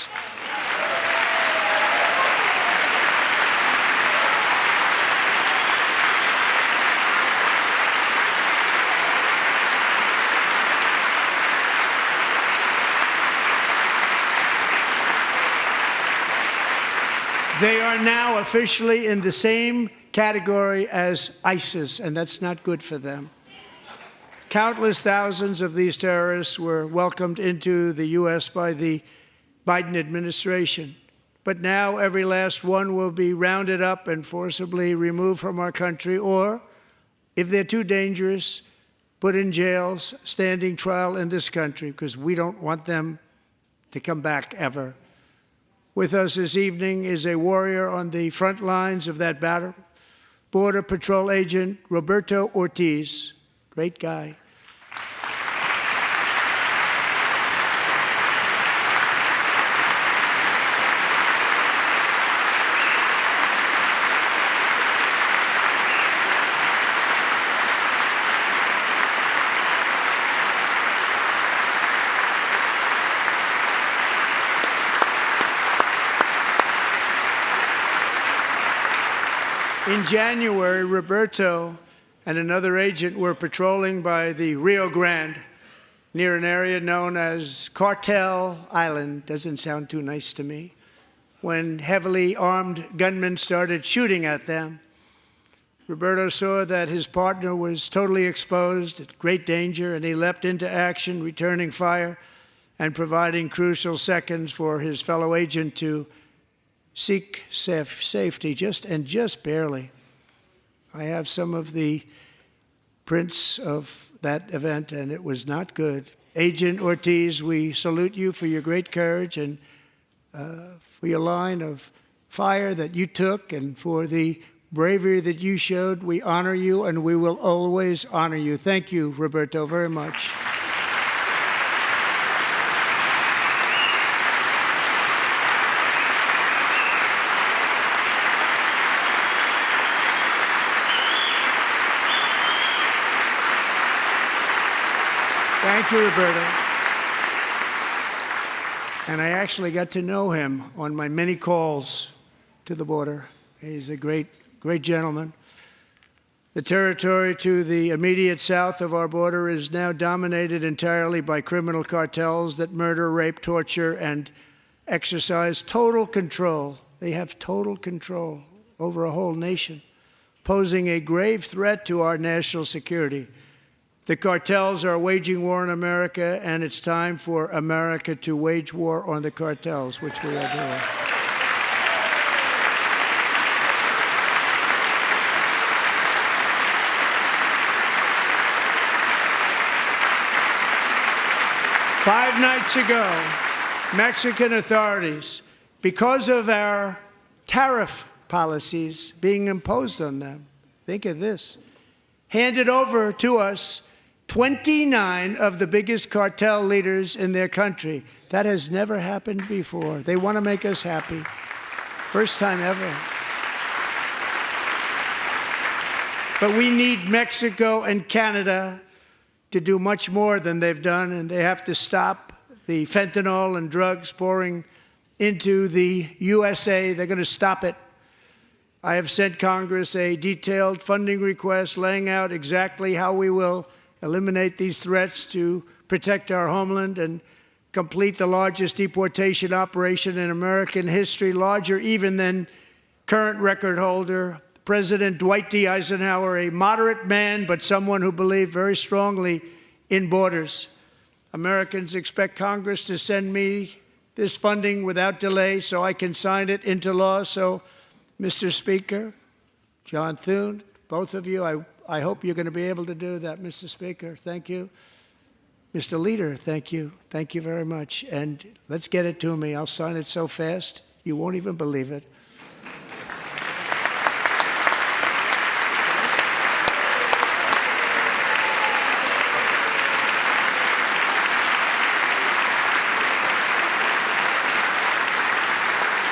They are now officially in the same category as ISIS, and that's not good for them. Countless thousands of these terrorists were welcomed into the U.S. by the Biden administration. But now every last one will be rounded up and forcibly removed from our country, or, if they're too dangerous, put in jails, standing trial in this country, because we don't want them to come back ever. With us this evening is a warrior on the front lines of that battle, Border Patrol Agent Roberto Ortiz. Great guy. In January, Roberto and another agent were patrolling by the Rio Grande near an area known as Cartel Island. Doesn't sound too nice to me. When heavily armed gunmen started shooting at them, Roberto saw that his partner was totally exposed, at great danger, and he leapt into action, returning fire and providing crucial seconds for his fellow agent to seek safety, just barely. I have some of the prints of that event, and it was not good. Agent Ortiz, we salute you for your great courage and for your line of fire that you took and for the bravery that you showed. We honor you, and we will always honor you. Thank you, Roberto, very much. Thank you, Roberto. And I actually got to know him on my many calls to the border. He's a great gentleman. The territory to the immediate south of our border is now dominated entirely by criminal cartels that murder, rape, torture, and exercise total control. They have total control over a whole nation, posing a grave threat to our national security. The cartels are waging war on America, and it's time for America to wage war on the cartels, which we are doing. Five nights ago, Mexican authorities, because of our tariff policies being imposed on them, think of this, handed over to us 29 of the biggest cartel leaders in their country. That has never happened before. They want to make us happy. First time ever. But we need Mexico and Canada to do much more than they've done, and they have to stop the fentanyl and drugs pouring into the USA. They're going to stop it. I have sent Congress a detailed funding request laying out exactly how we will eliminate these threats to protect our homeland and complete the largest deportation operation in American history, larger even than current record holder, President Dwight D. Eisenhower, a moderate man, but someone who believed very strongly in borders. Americans expect Congress to send me this funding without delay so I can sign it into law. So, Mr. Speaker, John Thune, both of you, I hope you're going to be able to do that, Mr. Speaker. Thank you. Mr. Leader, thank you. Thank you very much. And let's get it to me. I'll sign it so fast, you won't even believe it.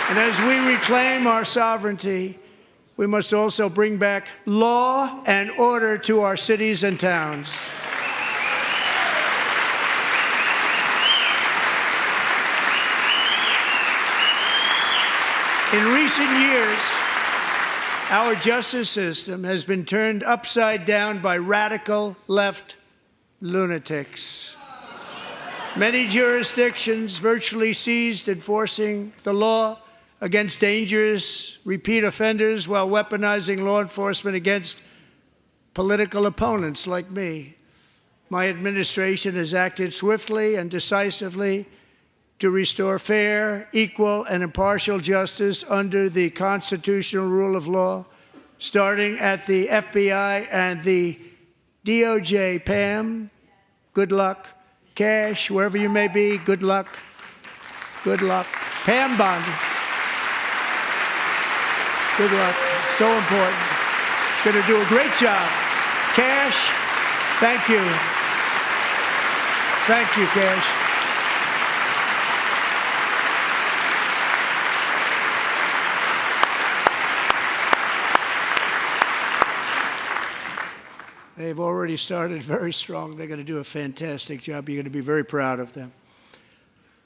And as we reclaim our sovereignty, we must also bring back law and order to our cities and towns. In recent years, our justice system has been turned upside down by radical left lunatics. Many jurisdictions virtually ceased enforcing the law against dangerous repeat offenders while weaponizing law enforcement against political opponents like me. My administration has acted swiftly and decisively to restore fair, equal, and impartial justice under the constitutional rule of law, starting at the FBI and the DOJ. Pam, good luck. Cash, wherever you may be, good luck. Good luck. Pam Bondi, good luck. So important. Going to do a great job. Cash, thank you. Thank you, Cash. They've already started very strong. They're going to do a fantastic job. You're going to be very proud of them.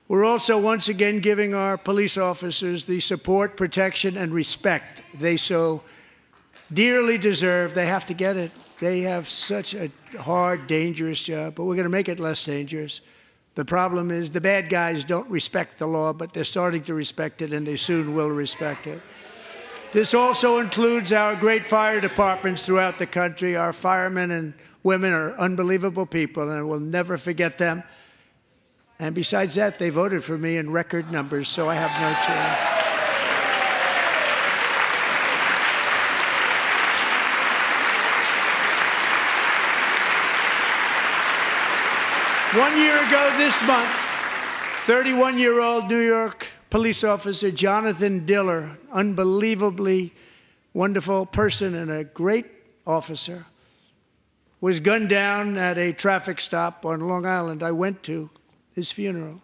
We're also once again giving our police officers the support, protection, and respect they so dearly deserve. They have to get it. They have such a hard, dangerous job, but we're going to make it less dangerous. The problem is the bad guys don't respect the law, but they're starting to respect it, and they soon will respect it. This also includes our great fire departments throughout the country. Our firemen and women are unbelievable people, and we'll never forget them. And besides that, they voted for me in record numbers, so I have no choice. 1 year ago this month, 31-year-old New York police officer Jonathan Diller, unbelievably wonderful person and a great officer, was gunned down at a traffic stop on Long Island. I went to his funeral.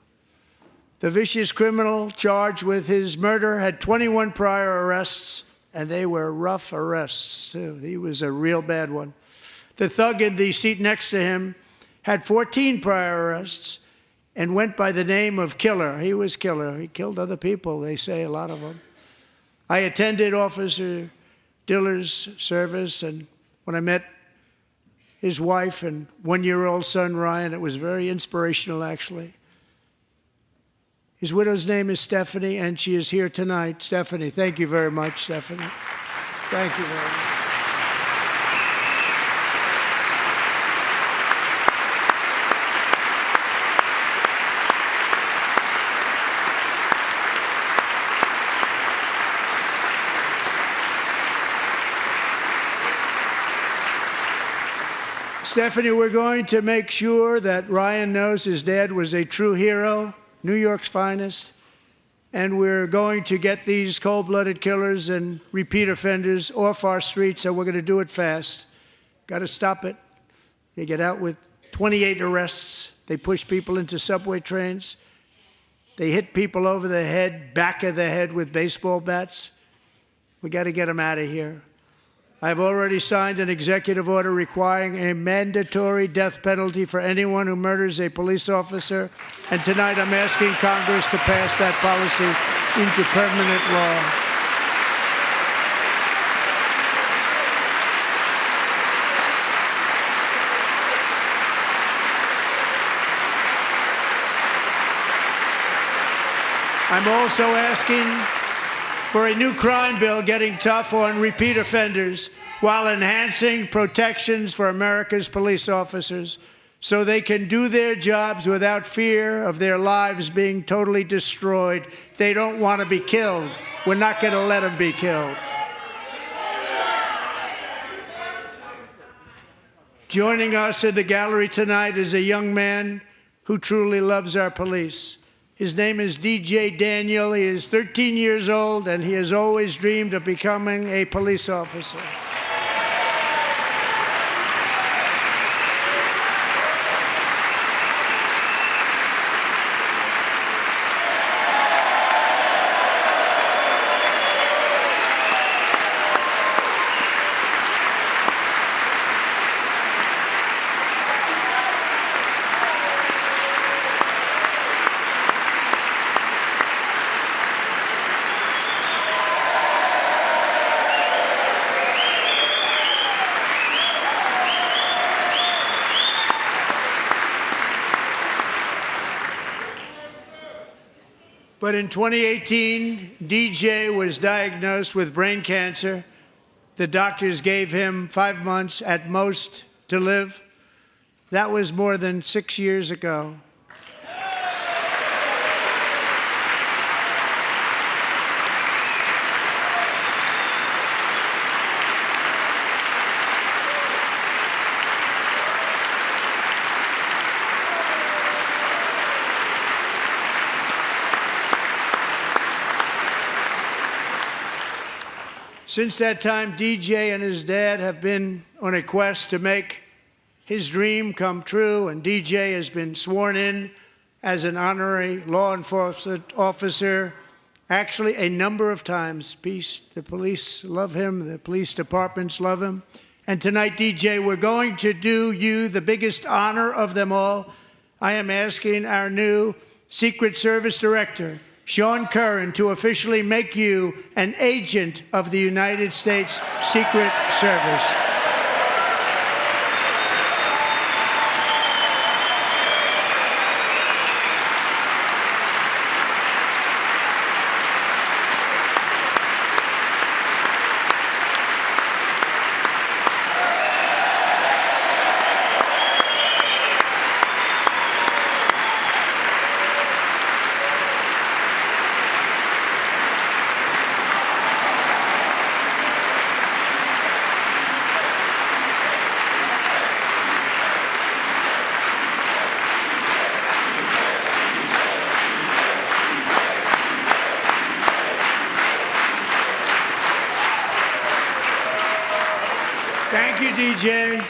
The vicious criminal charged with his murder had 21 prior arrests, and they were rough arrests, too. He was a real bad one. The thug in the seat next to him had 14 prior arrests and went by the name of Killer. He was Killer. He killed other people, they say, a lot of them. I attended Officer Diller's service, and when I met his wife and one-year-old son, Ryan, it was very inspirational, actually. His widow's name is Stephanie, and she is here tonight. Stephanie, thank you very much, Stephanie. Thank you very much. Stephanie, we're going to make sure that Ryan knows his dad was a true hero, New York's finest, and we're going to get these cold-blooded killers and repeat offenders off our streets, and we're going to do it fast. Got to stop it. They get out with 28 arrests. They push people into subway trains. They hit people over the head, back of the head with baseball bats. We got to get them out of here. I've already signed an executive order requiring a mandatory death penalty for anyone who murders a police officer, and tonight I'm asking Congress to pass that policy into permanent law. I'm also asking for a new crime bill getting tough on repeat offenders while enhancing protections for America's police officers so they can do their jobs without fear of their lives being totally destroyed. They don't want to be killed. We're not going to let them be killed. Joining us in the gallery tonight is a young man who truly loves our police. His name is DJ Daniel. He is 13 years old, and he has always dreamed of becoming a police officer. But in 2018, DJ was diagnosed with brain cancer. The doctors gave him 5 months at most to live. That was more than 6 years ago. Since that time, DJ and his dad have been on a quest to make his dream come true, and DJ has been sworn in as an honorary law enforcement officer, actually a number of times. The police love him, the police departments love him. And tonight, DJ, we're going to do you the biggest honor of them all. I am asking our new Secret Service Director, Sean Curran, to officially make you an agent of the United States Secret Service. Thank you, DJ.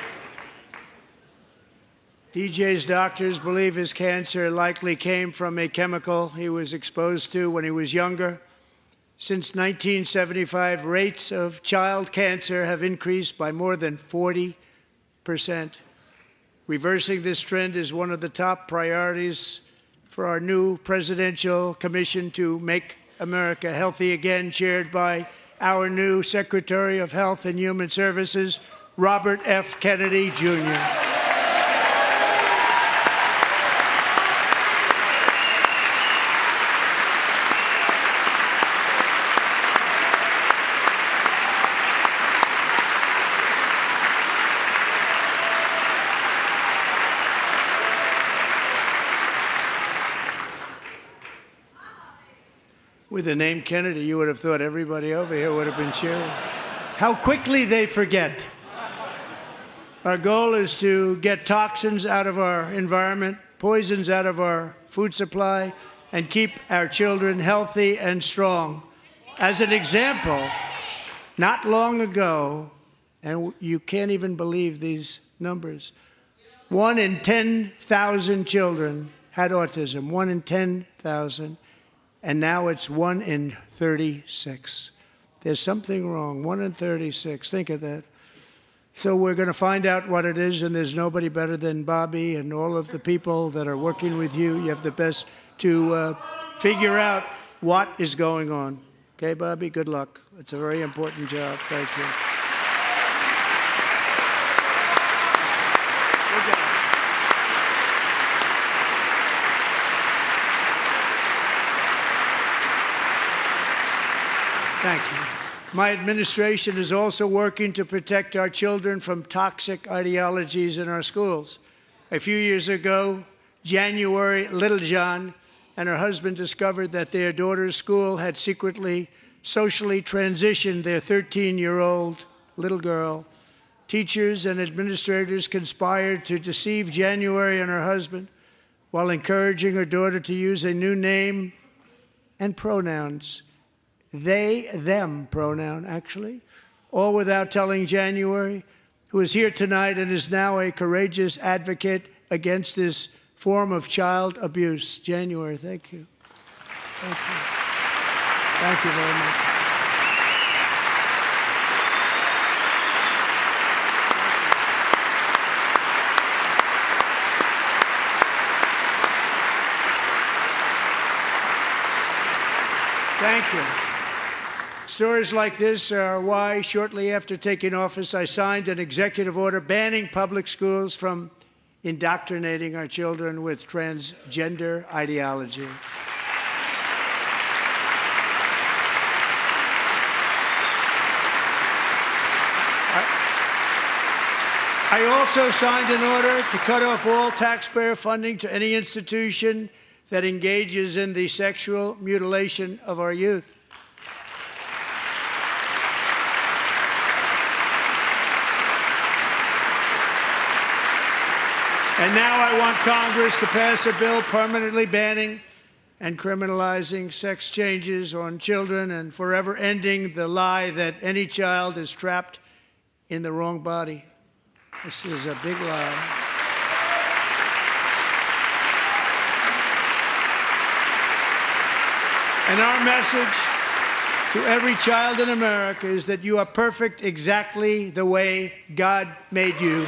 DJ's doctors believe his cancer likely came from a chemical he was exposed to when he was younger. Since 1975, rates of child cancer have increased by more than 40%. Reversing this trend is one of the top priorities for our new Presidential Commission to Make America Healthy Again, chaired by our new Secretary of Health and Human Services, Robert F. Kennedy, Jr. With the name Kennedy, you would have thought everybody over here would have been cheering. How quickly they forget. Our goal is to get toxins out of our environment, poisons out of our food supply, and keep our children healthy and strong. As an example, not long ago, and you can't even believe these numbers, 1 in 10,000 children had autism, 1 in 10,000. And now it's 1 in 36. There's something wrong, 1 in 36. Think of that. So we're going to find out what it is, and there's nobody better than Bobby and all of the people that are working with you. You have the best to figure out what is going on. Okay, Bobby, good luck. It's a very important job. Thank you. Good job. Thank you. My administration is also working to protect our children from toxic ideologies in our schools. A few years ago, January, Littlejohn and her husband discovered that their daughter's school had secretly, socially transitioned their 13-year-old little girl. Teachers and administrators conspired to deceive January and her husband while encouraging her daughter to use a new name and pronouns. They, them pronoun, actually, all without telling January, who is here tonight and is now a courageous advocate against this form of child abuse. January, thank you. Thank you. Thank you very much. Thank you. Stories like this are why, shortly after taking office, I signed an executive order banning public schools from indoctrinating our children with transgender ideology. I also signed an order to cut off all taxpayer funding to any institution that engages in the sexual mutilation of our youth. And now I want Congress to pass a bill permanently banning and criminalizing sex changes on children and forever ending the lie that any child is trapped in the wrong body. This is a big lie. And our message to every child in America is that you are perfect exactly the way God made you.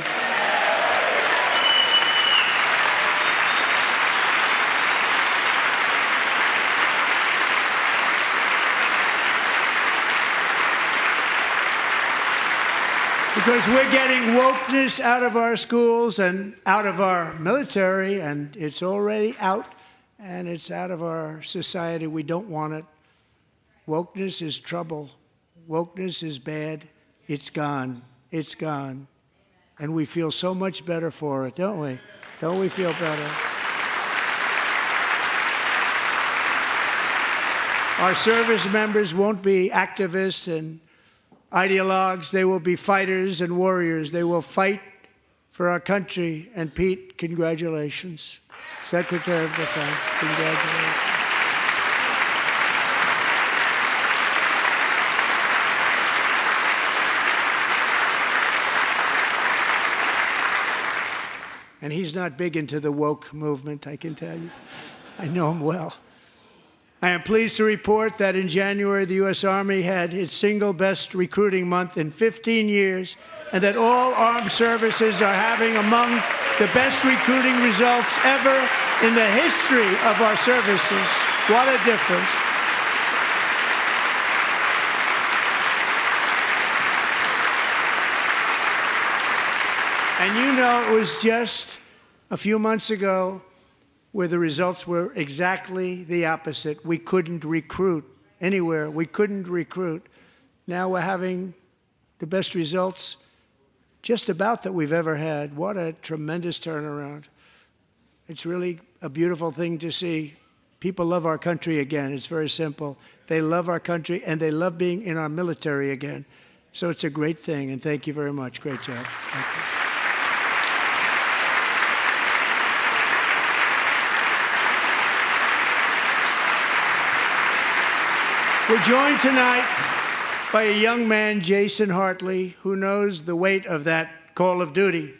Because we're getting wokeness out of our schools and out of our military, and it's already out, and it's out of our society. We don't want it. Wokeness is trouble. Wokeness is bad. It's gone. It's gone. And we feel so much better for it, don't we? Don't we feel better? Our service members won't be activists and ideologues. They will be fighters and warriors. They will fight for our country. And Pete, congratulations. Secretary of Defense, congratulations. And he's not big into the woke movement, I can tell you. I know him well. I am pleased to report that in January, the U.S. Army had its single best recruiting month in 15 years, and that all armed services are having among the best recruiting results ever in the history of our services. What a difference. And you know, it was just a few months ago where the results were exactly the opposite. We couldn't recruit anywhere. We couldn't recruit. Now we're having the best results just about that we've ever had. What a tremendous turnaround. It's really a beautiful thing to see. People love our country again. It's very simple. They love our country, and they love being in our military again. So it's a great thing, and thank you very much. Great job. Thank you. We're joined tonight by a young man, Jason Hartley, who knows the weight of that call of duty.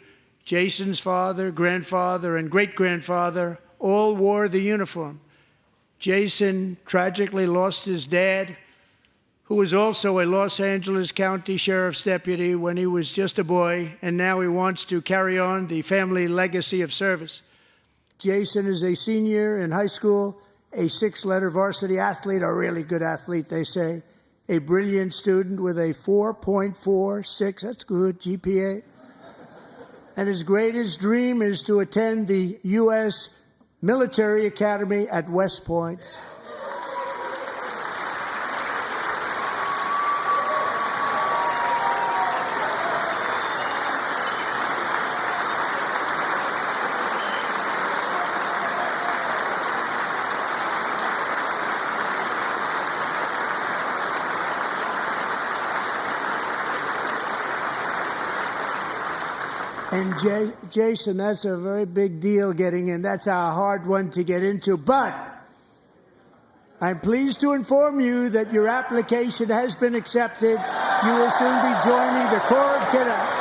Jason's father, grandfather, and great-grandfather all wore the uniform. Jason tragically lost his dad, who was also a Los Angeles County Sheriff's deputy when he was just a boy, and now he wants to carry on the family legacy of service. Jason is a senior in high school, a six-letter varsity athlete, a really good athlete, they say, a brilliant student with a 4.46, that's good, GPA. And his greatest dream is to attend the U.S. Military Academy at West Point. And Jason, that's a very big deal getting in. That's a hard one to get into. But I'm pleased to inform you that your application has been accepted. You will soon be joining the Corps of Cadets.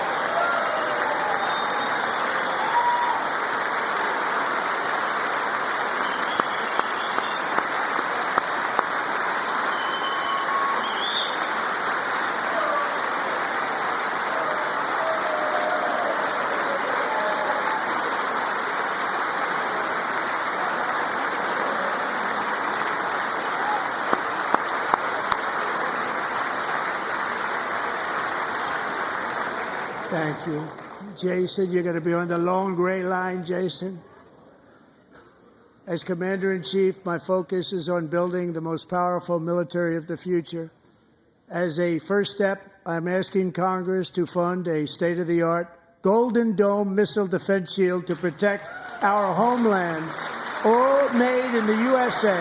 Thank you. Jason, you're going to be on the long gray line, Jason. As Commander-in-Chief, my focus is on building the most powerful military of the future. As a first step, I'm asking Congress to fund a state-of-the-art Golden Dome missile defense shield to protect our homeland, all made in the USA.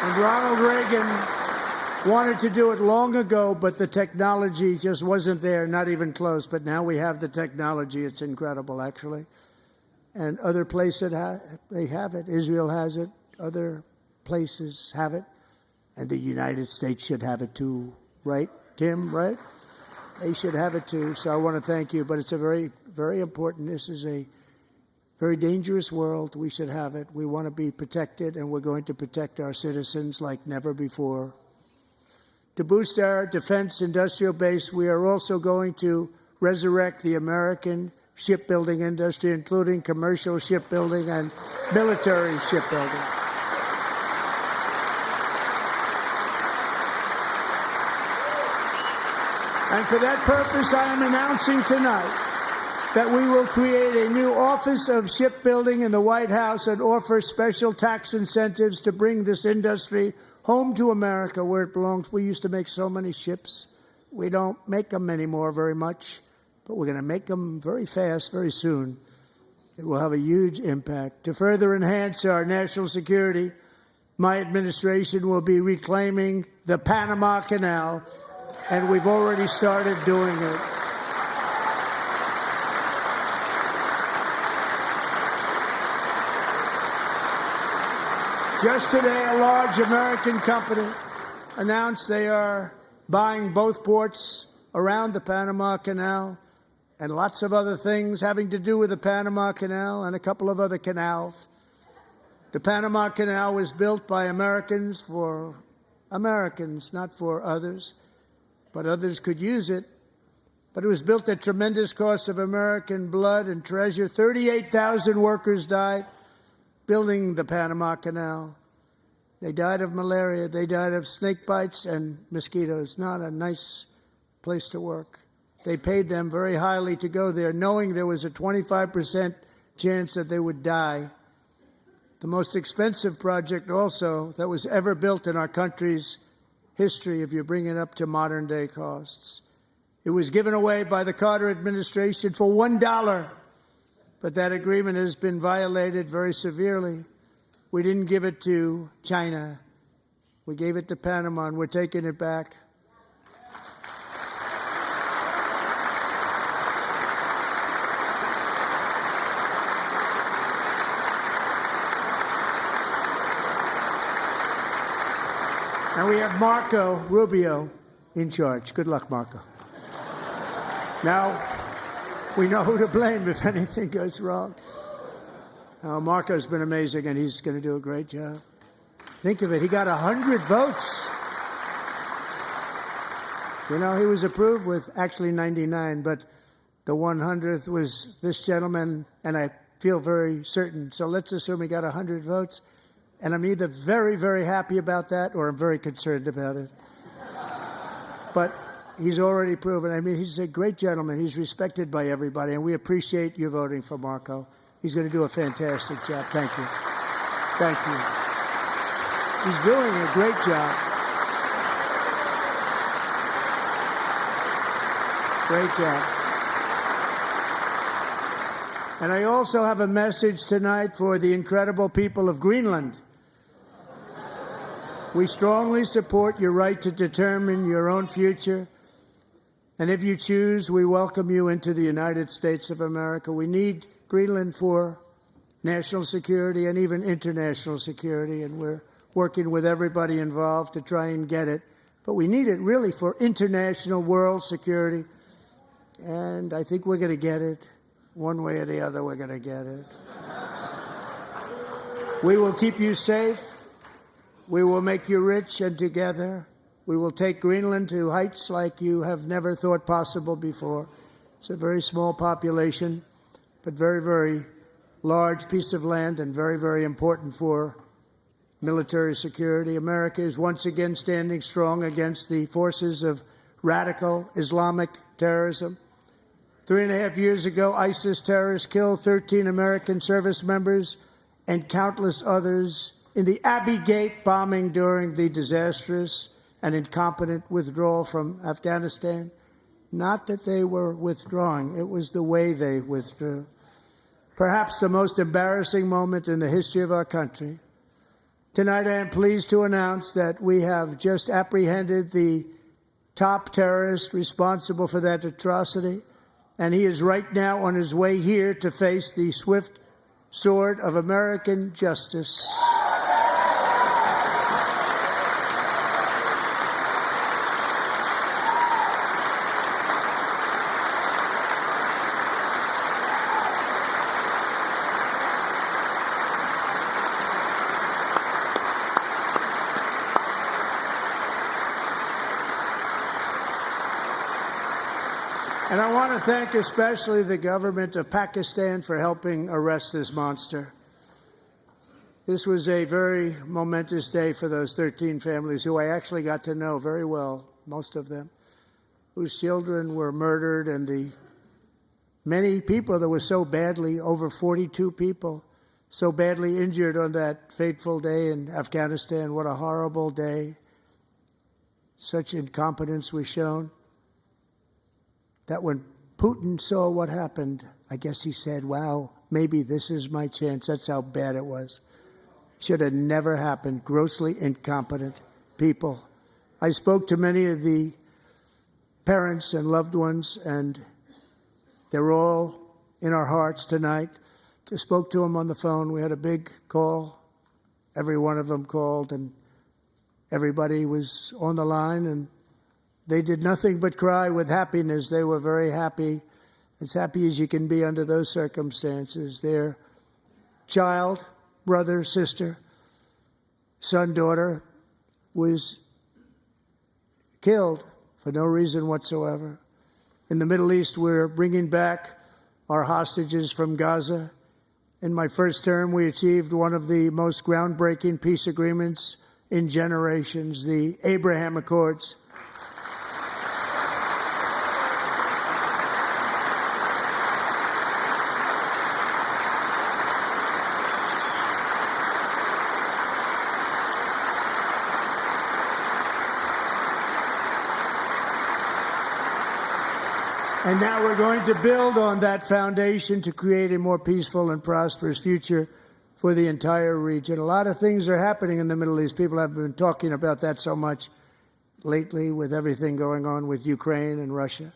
And Ronald Reagan wanted to do it long ago, but the technology just wasn't there, not even close. But now we have the technology. It's incredible, actually. And other places, they have it. Israel has it. Other places have it. And the United States should have it too. Right, Tim? Right? They should have it too. So I want to thank you. But it's a very, very important. This is a very dangerous world. We should have it. We want to be protected, and we're going to protect our citizens like never before. To boost our defense industrial base, we are also going to resurrect the American shipbuilding industry, including commercial shipbuilding and military shipbuilding. And for that purpose, I am announcing tonight that we will create a new Office of Shipbuilding in the White House and offer special tax incentives to bring this industry home to America where it belongs. We used to make so many ships. We don't make them anymore very much, but we're going to make them very fast, very soon. It will have a huge impact. To further enhance our national security, my administration will be reclaiming the Panama Canal, and we've already started doing it. Just today, a large American company announced they are buying both ports around the Panama Canal and lots of other things having to do with the Panama Canal and a couple of other canals. The Panama Canal was built by Americans for Americans, not for others, but others could use it. But it was built at tremendous cost of American blood and treasure. 38,000 workers died building the Panama Canal. They died of malaria. They died of snake bites and mosquitoes. Not a nice place to work. They paid them very highly to go there, knowing there was a 25% chance that they would die. The most expensive project also that was ever built in our country's history, if you bring it up to modern day costs. It was given away by the Carter administration for $1. But that agreement has been violated very severely. We didn't give it to China. We gave it to Panama, and we're taking it back. And we have Marco Rubio in charge. Good luck, Marco. Now, we know who to blame if anything goes wrong. Marco's been amazing, and he's going to do a great job. Think of it. He got 100 votes. You know, he was approved with actually 99, but the 100th was this gentleman, and I feel very certain. So let's assume he got 100 votes, and I'm either very, very happy about that or I'm very concerned about it. But he's already proven. I mean, he's a great gentleman. He's respected by everybody, and we appreciate you voting for Marco. He's going to do a fantastic job. Thank you. Thank you. He's doing a great job. Great job. And I also have a message tonight for the incredible people of Greenland. We strongly support your right to determine your own future. And if you choose, we welcome you into the United States of America. We need Greenland for national security and even international security, and we're working with everybody involved to try and get it. But we need it really for international world security, and I think we're going to get it. One way or the other, we're going to get it. We will keep you safe. We will make you rich, and together we will take Greenland to heights like you have never thought possible before. It's a very small population, but very, very large piece of land and very, very important for military security. America is once again standing strong against the forces of radical Islamic terrorism. 3.5 years ago, ISIS terrorists killed 13 American service members and countless others in the Abbey Gate bombing during the disastrous and incompetent withdrawal from Afghanistan. Not that they were withdrawing, it was the way they withdrew. Perhaps the most embarrassing moment in the history of our country. Tonight, I am pleased to announce that we have just apprehended the top terrorist responsible for that atrocity, and he is right now on his way here to face the swift sword of American justice. And I want to thank especially the government of Pakistan for helping arrest this monster. This was a very momentous day for those 13 families who I actually got to know very well, most of them, whose children were murdered, and the many people that were so badly, over 42 people, so badly injured on that fateful day in Afghanistan. What a horrible day. Such incompetence was shown. That when Putin saw what happened, I guess he said, wow, maybe this is my chance. That's how bad it was. Should have never happened. Grossly incompetent people. I spoke to many of the parents and loved ones, and they're all in our hearts tonight. Just spoke to them on the phone. We had a big call. Every one of them called, and everybody was on the line, and they did nothing but cry with happiness. They were very happy, as happy as you can be under those circumstances. Their child, brother, sister, son, daughter was killed for no reason whatsoever. In the Middle East, we're bringing back our hostages from Gaza. In my first term, we achieved one of the most groundbreaking peace agreements in generations, the Abraham Accords. And now we're going to build on that foundation to create a more peaceful and prosperous future for the entire region. A lot of things are happening in the Middle East. People have been talking about that so much lately with everything going on with Ukraine and Russia.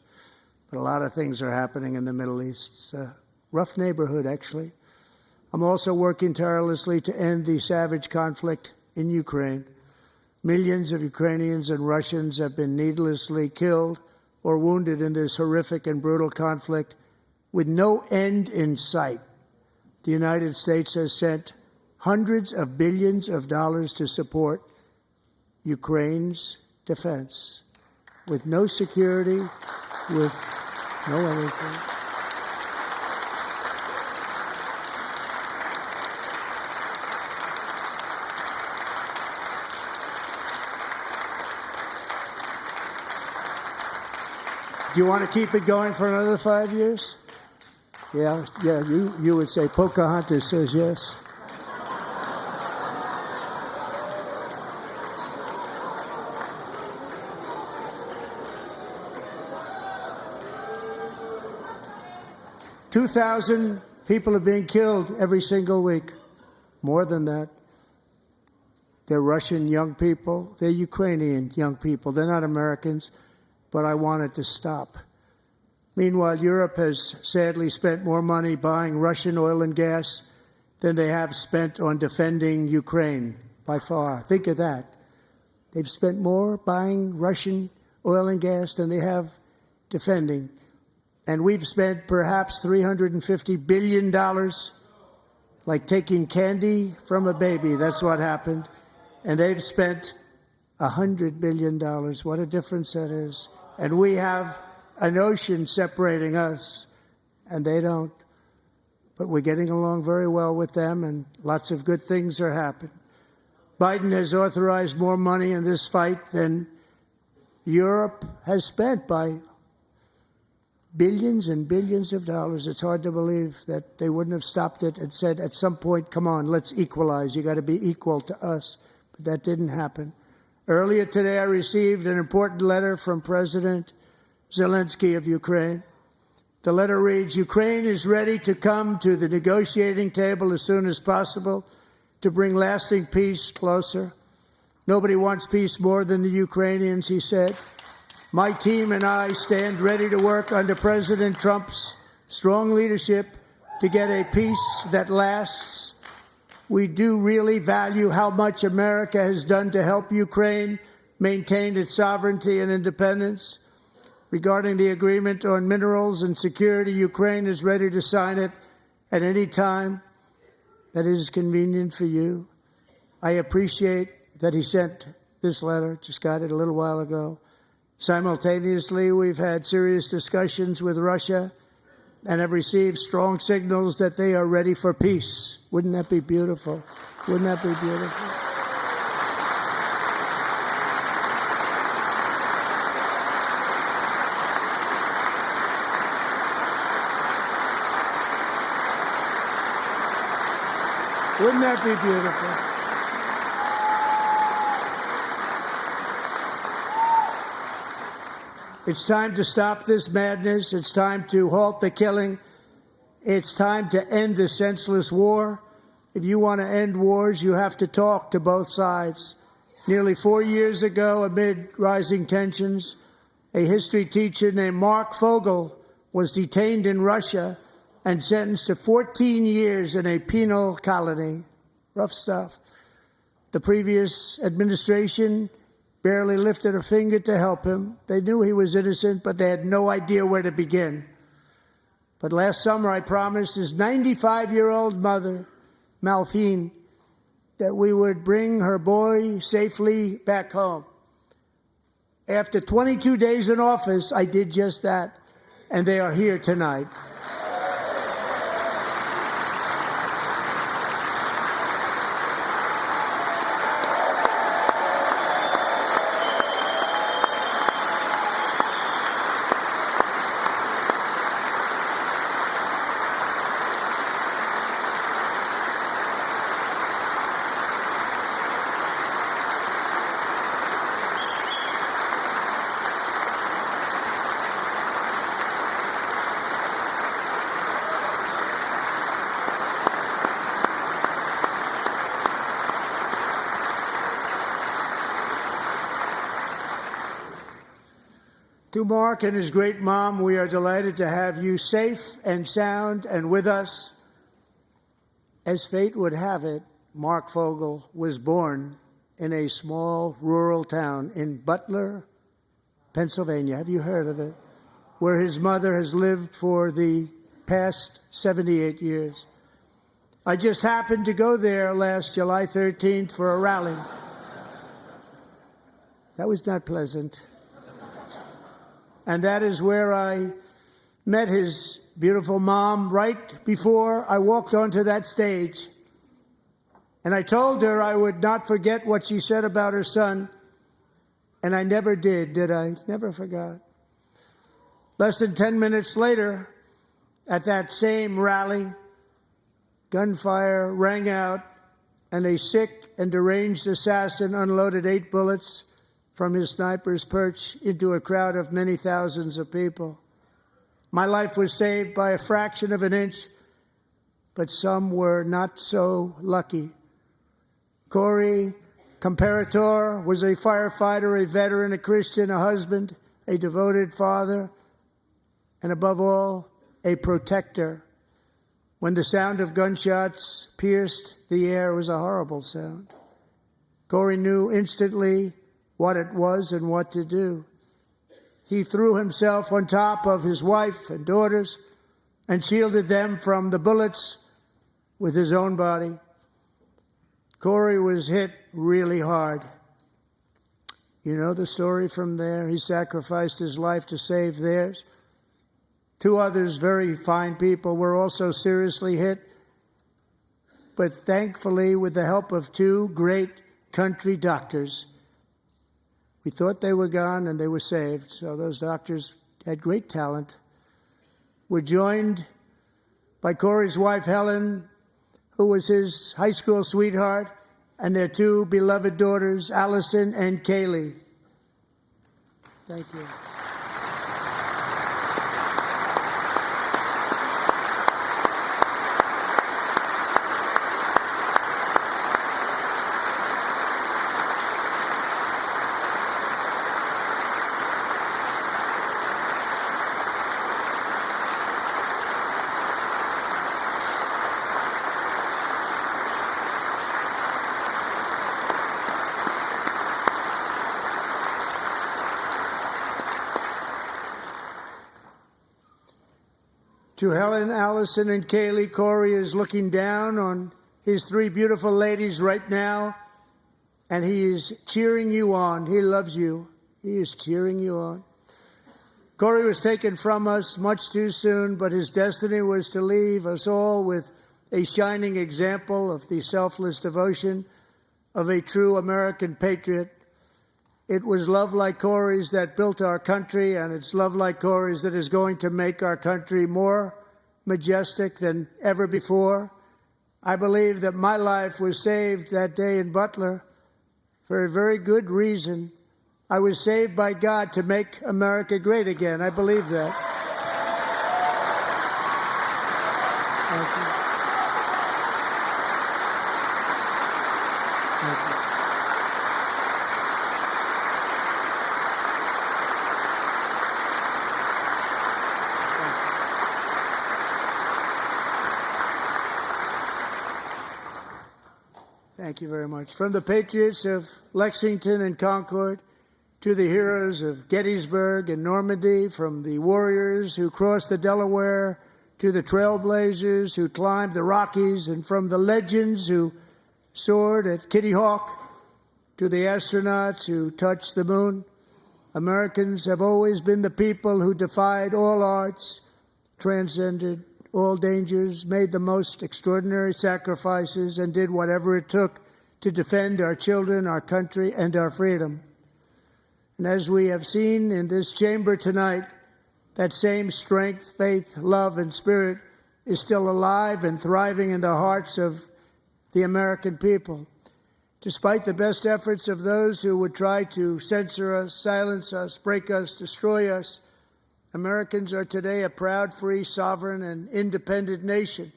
But a lot of things are happening in the Middle East. It's a rough neighborhood, actually. I'm also working tirelessly to end the savage conflict in Ukraine. Millions of Ukrainians and Russians have been needlessly killed or wounded in this horrific and brutal conflict with no end in sight. The United States has sent hundreds of billions of dollars to support Ukraine's defense, with no security, with no anything. Do you want to keep it going for another 5 years? Yeah, you would say Pocahontas says yes. $2,000 people are being killed every single week. More than that. They're Russian young people. They're Ukrainian young people. They're not Americans. But I want it to stop. Meanwhile, Europe has sadly spent more money buying Russian oil and gas than they have spent on defending Ukraine, by far. Think of that. They've spent more buying Russian oil and gas than they have defending. And we've spent perhaps $350 billion, like taking candy from a baby. That's what happened. And they've spent $100 billion. What a difference that is. And we have an ocean separating us, and they don't. But we're getting along very well with them, and lots of good things are happening. Biden has authorized more money in this fight than Europe has spent by billions and billions of dollars. It's hard to believe that they wouldn't have stopped it and said, at some point, come on, let's equalize. You got to be equal to us. But that didn't happen. Earlier today, I received an important letter from President Zelensky of Ukraine. The letter reads, Ukraine is ready to come to the negotiating table as soon as possible to bring lasting peace closer. Nobody wants peace more than the Ukrainians, he said. My team and I stand ready to work under President Trump's strong leadership to get a peace that lasts. We do really value how much America has done to help Ukraine maintain its sovereignty and independence. Regarding the agreement on minerals and security, Ukraine is ready to sign it at any time that is convenient for you. I appreciate that he sent this letter, just got it a little while ago. Simultaneously, we've had serious discussions with Russia and have received strong signals that they are ready for peace. Wouldn't that be beautiful? Wouldn't that be beautiful? Wouldn't that be beautiful? It's time to stop this madness. It's time to halt the killing. It's time to end this senseless war. If you want to end wars, you have to talk to both sides. Nearly 4 years ago, amid rising tensions, a history teacher named Mark Fogel was detained in Russia and sentenced to 14 years in a penal colony. Rough stuff. The previous administration barely lifted a finger to help him. They knew he was innocent, but they had no idea where to begin. But last summer, I promised his 95-year-old mother, Malphine, that we would bring her boy safely back home. After 22 days in office, I did just that, and they are here tonight. To Mark and his great mom, we are delighted to have you safe and sound and with us. As fate would have it, Mark Fogel was born in a small rural town in Butler, Pennsylvania. Have you heard of it? Where his mother has lived for the past 78 years. I just happened to go there last July 13th for a rally. That was not pleasant. And that is where I met his beautiful mom right before I walked onto that stage. And I told her I would not forget what she said about her son. And I never did I? Never forgot. Less than 10 minutes later, at that same rally, gunfire rang out, and a sick and deranged assassin unloaded 8 bullets from his sniper's perch into a crowd of many thousands of people. My life was saved by a fraction of an inch, but some were not so lucky. Corey Comparator was a firefighter, a veteran, a Christian, a husband, a devoted father, and above all, a protector. When the sound of gunshots pierced the air, it was a horrible sound. Corey knew instantly what it was and what to do. He threw himself on top of his wife and daughters and shielded them from the bullets with his own body. Corey was hit really hard. You know the story from there. He sacrificed his life to save theirs. 2 others, very fine people, were also seriously hit. But thankfully, with the help of 2 great country doctors, we thought they were gone and they were saved. So those doctors had great talent. We're joined by Corey's wife, Helen, who was his high school sweetheart, and their two beloved daughters, Allison and Kaylee. Thank you. To Helen, Allison, and Kaylee, Corey is looking down on his three beautiful ladies right now, and he is cheering you on. He loves you. He is cheering you on. Corey was taken from us much too soon, but his destiny was to leave us all with a shining example of the selfless devotion of a true American patriot. It was love like Corey's that built our country, and it's love like Corey's that is going to make our country more majestic than ever before. I believe that my life was saved that day in Butler for a very good reason. I was saved by God to make America great again. I believe that. Thank you. Thank you. Thank you very much. From the patriots of Lexington and Concord to the heroes of Gettysburg and Normandy, from the warriors who crossed the Delaware to the trailblazers who climbed the Rockies, and from the legends who soared at Kitty Hawk to the astronauts who touched the moon, Americans have always been the people who defied all odds, transcended all dangers, made the most extraordinary sacrifices, and did whatever it took to defend our children, our country, and our freedom. And as we have seen in this chamber tonight, that same strength, faith, love, and spirit is still alive and thriving in the hearts of the American people. Despite the best efforts of those who would try to censor us, silence us, break us, destroy us, Americans are today a proud, free, sovereign, and independent nation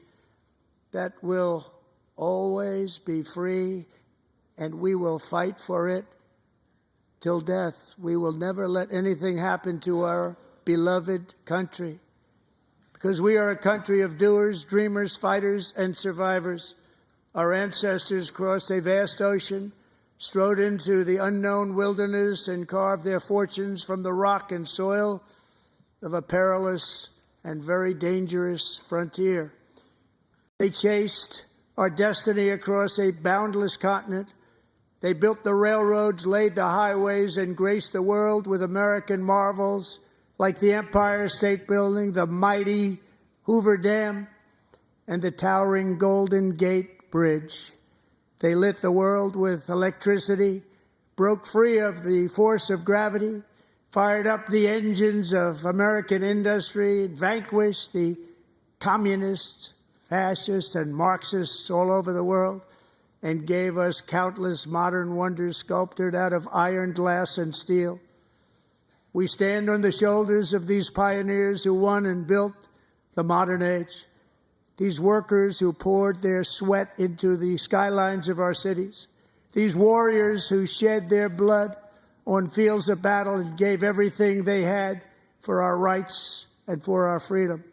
that will always be free, and we will fight for it till death. We will never let anything happen to our beloved country, because we are a country of doers, dreamers, fighters, and survivors. Our ancestors crossed a vast ocean, strode into the unknown wilderness, and carved their fortunes from the rock and soil of a perilous and very dangerous frontier. They chased our destiny across a boundless continent. They built the railroads, laid the highways, and graced the world with American marvels like the Empire State Building, the mighty Hoover Dam, and the towering Golden Gate Bridge. They lit the world with electricity, broke free of the force of gravity, fired up the engines of American industry, vanquished the communists, fascists, and Marxists all over the world, and gave us countless modern wonders sculptured out of iron, glass, and steel. We stand on the shoulders of these pioneers who won and built the modern age, these workers who poured their sweat into the skylines of our cities, these warriors who shed their blood on fields of battle and gave everything they had for our rights and for our freedom.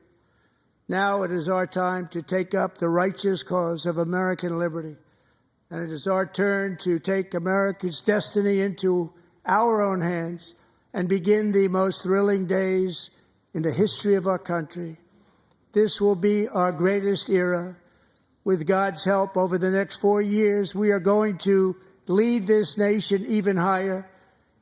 Now it is our time to take up the righteous cause of American liberty. And it is our turn to take America's destiny into our own hands and begin the most thrilling days in the history of our country. This will be our greatest era. With God's help, over the next 4 years, we are going to lead this nation even higher,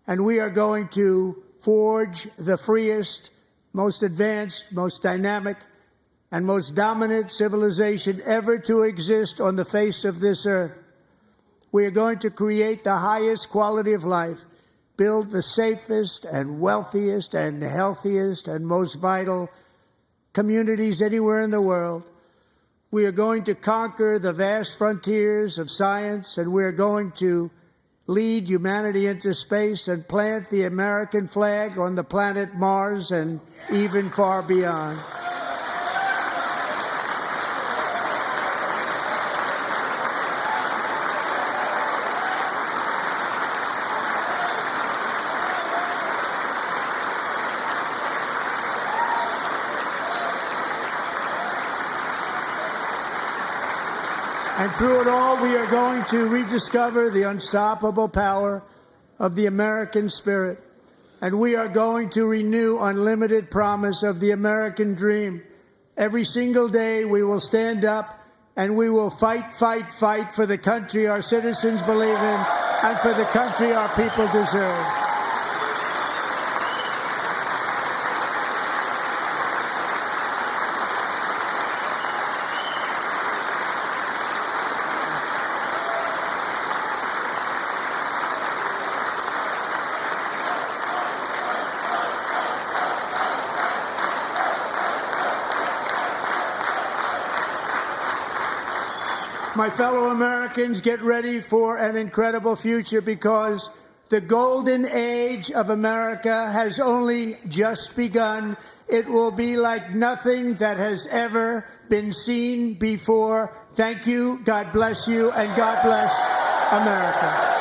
and we are going to forge the freest, most advanced, most dynamic, and most dominant civilization ever to exist on the face of this earth. We are going to create the highest quality of life, build the safest and wealthiest and healthiest and most vital communities anywhere in the world. We are going to conquer the vast frontiers of science, and we are going to lead humanity into space and plant the American flag on the planet Mars and even far beyond. And through it all, we are going to rediscover the unstoppable power of the American spirit. And we are going to renew unlimited promise of the American dream. Every single day, we will stand up and we will fight, fight, fight for the country our citizens believe in and for the country our people deserve. My fellow Americans, get ready for an incredible future, because the golden age of America has only just begun. It will be like nothing that has ever been seen before. Thank you, God bless you, and God bless America.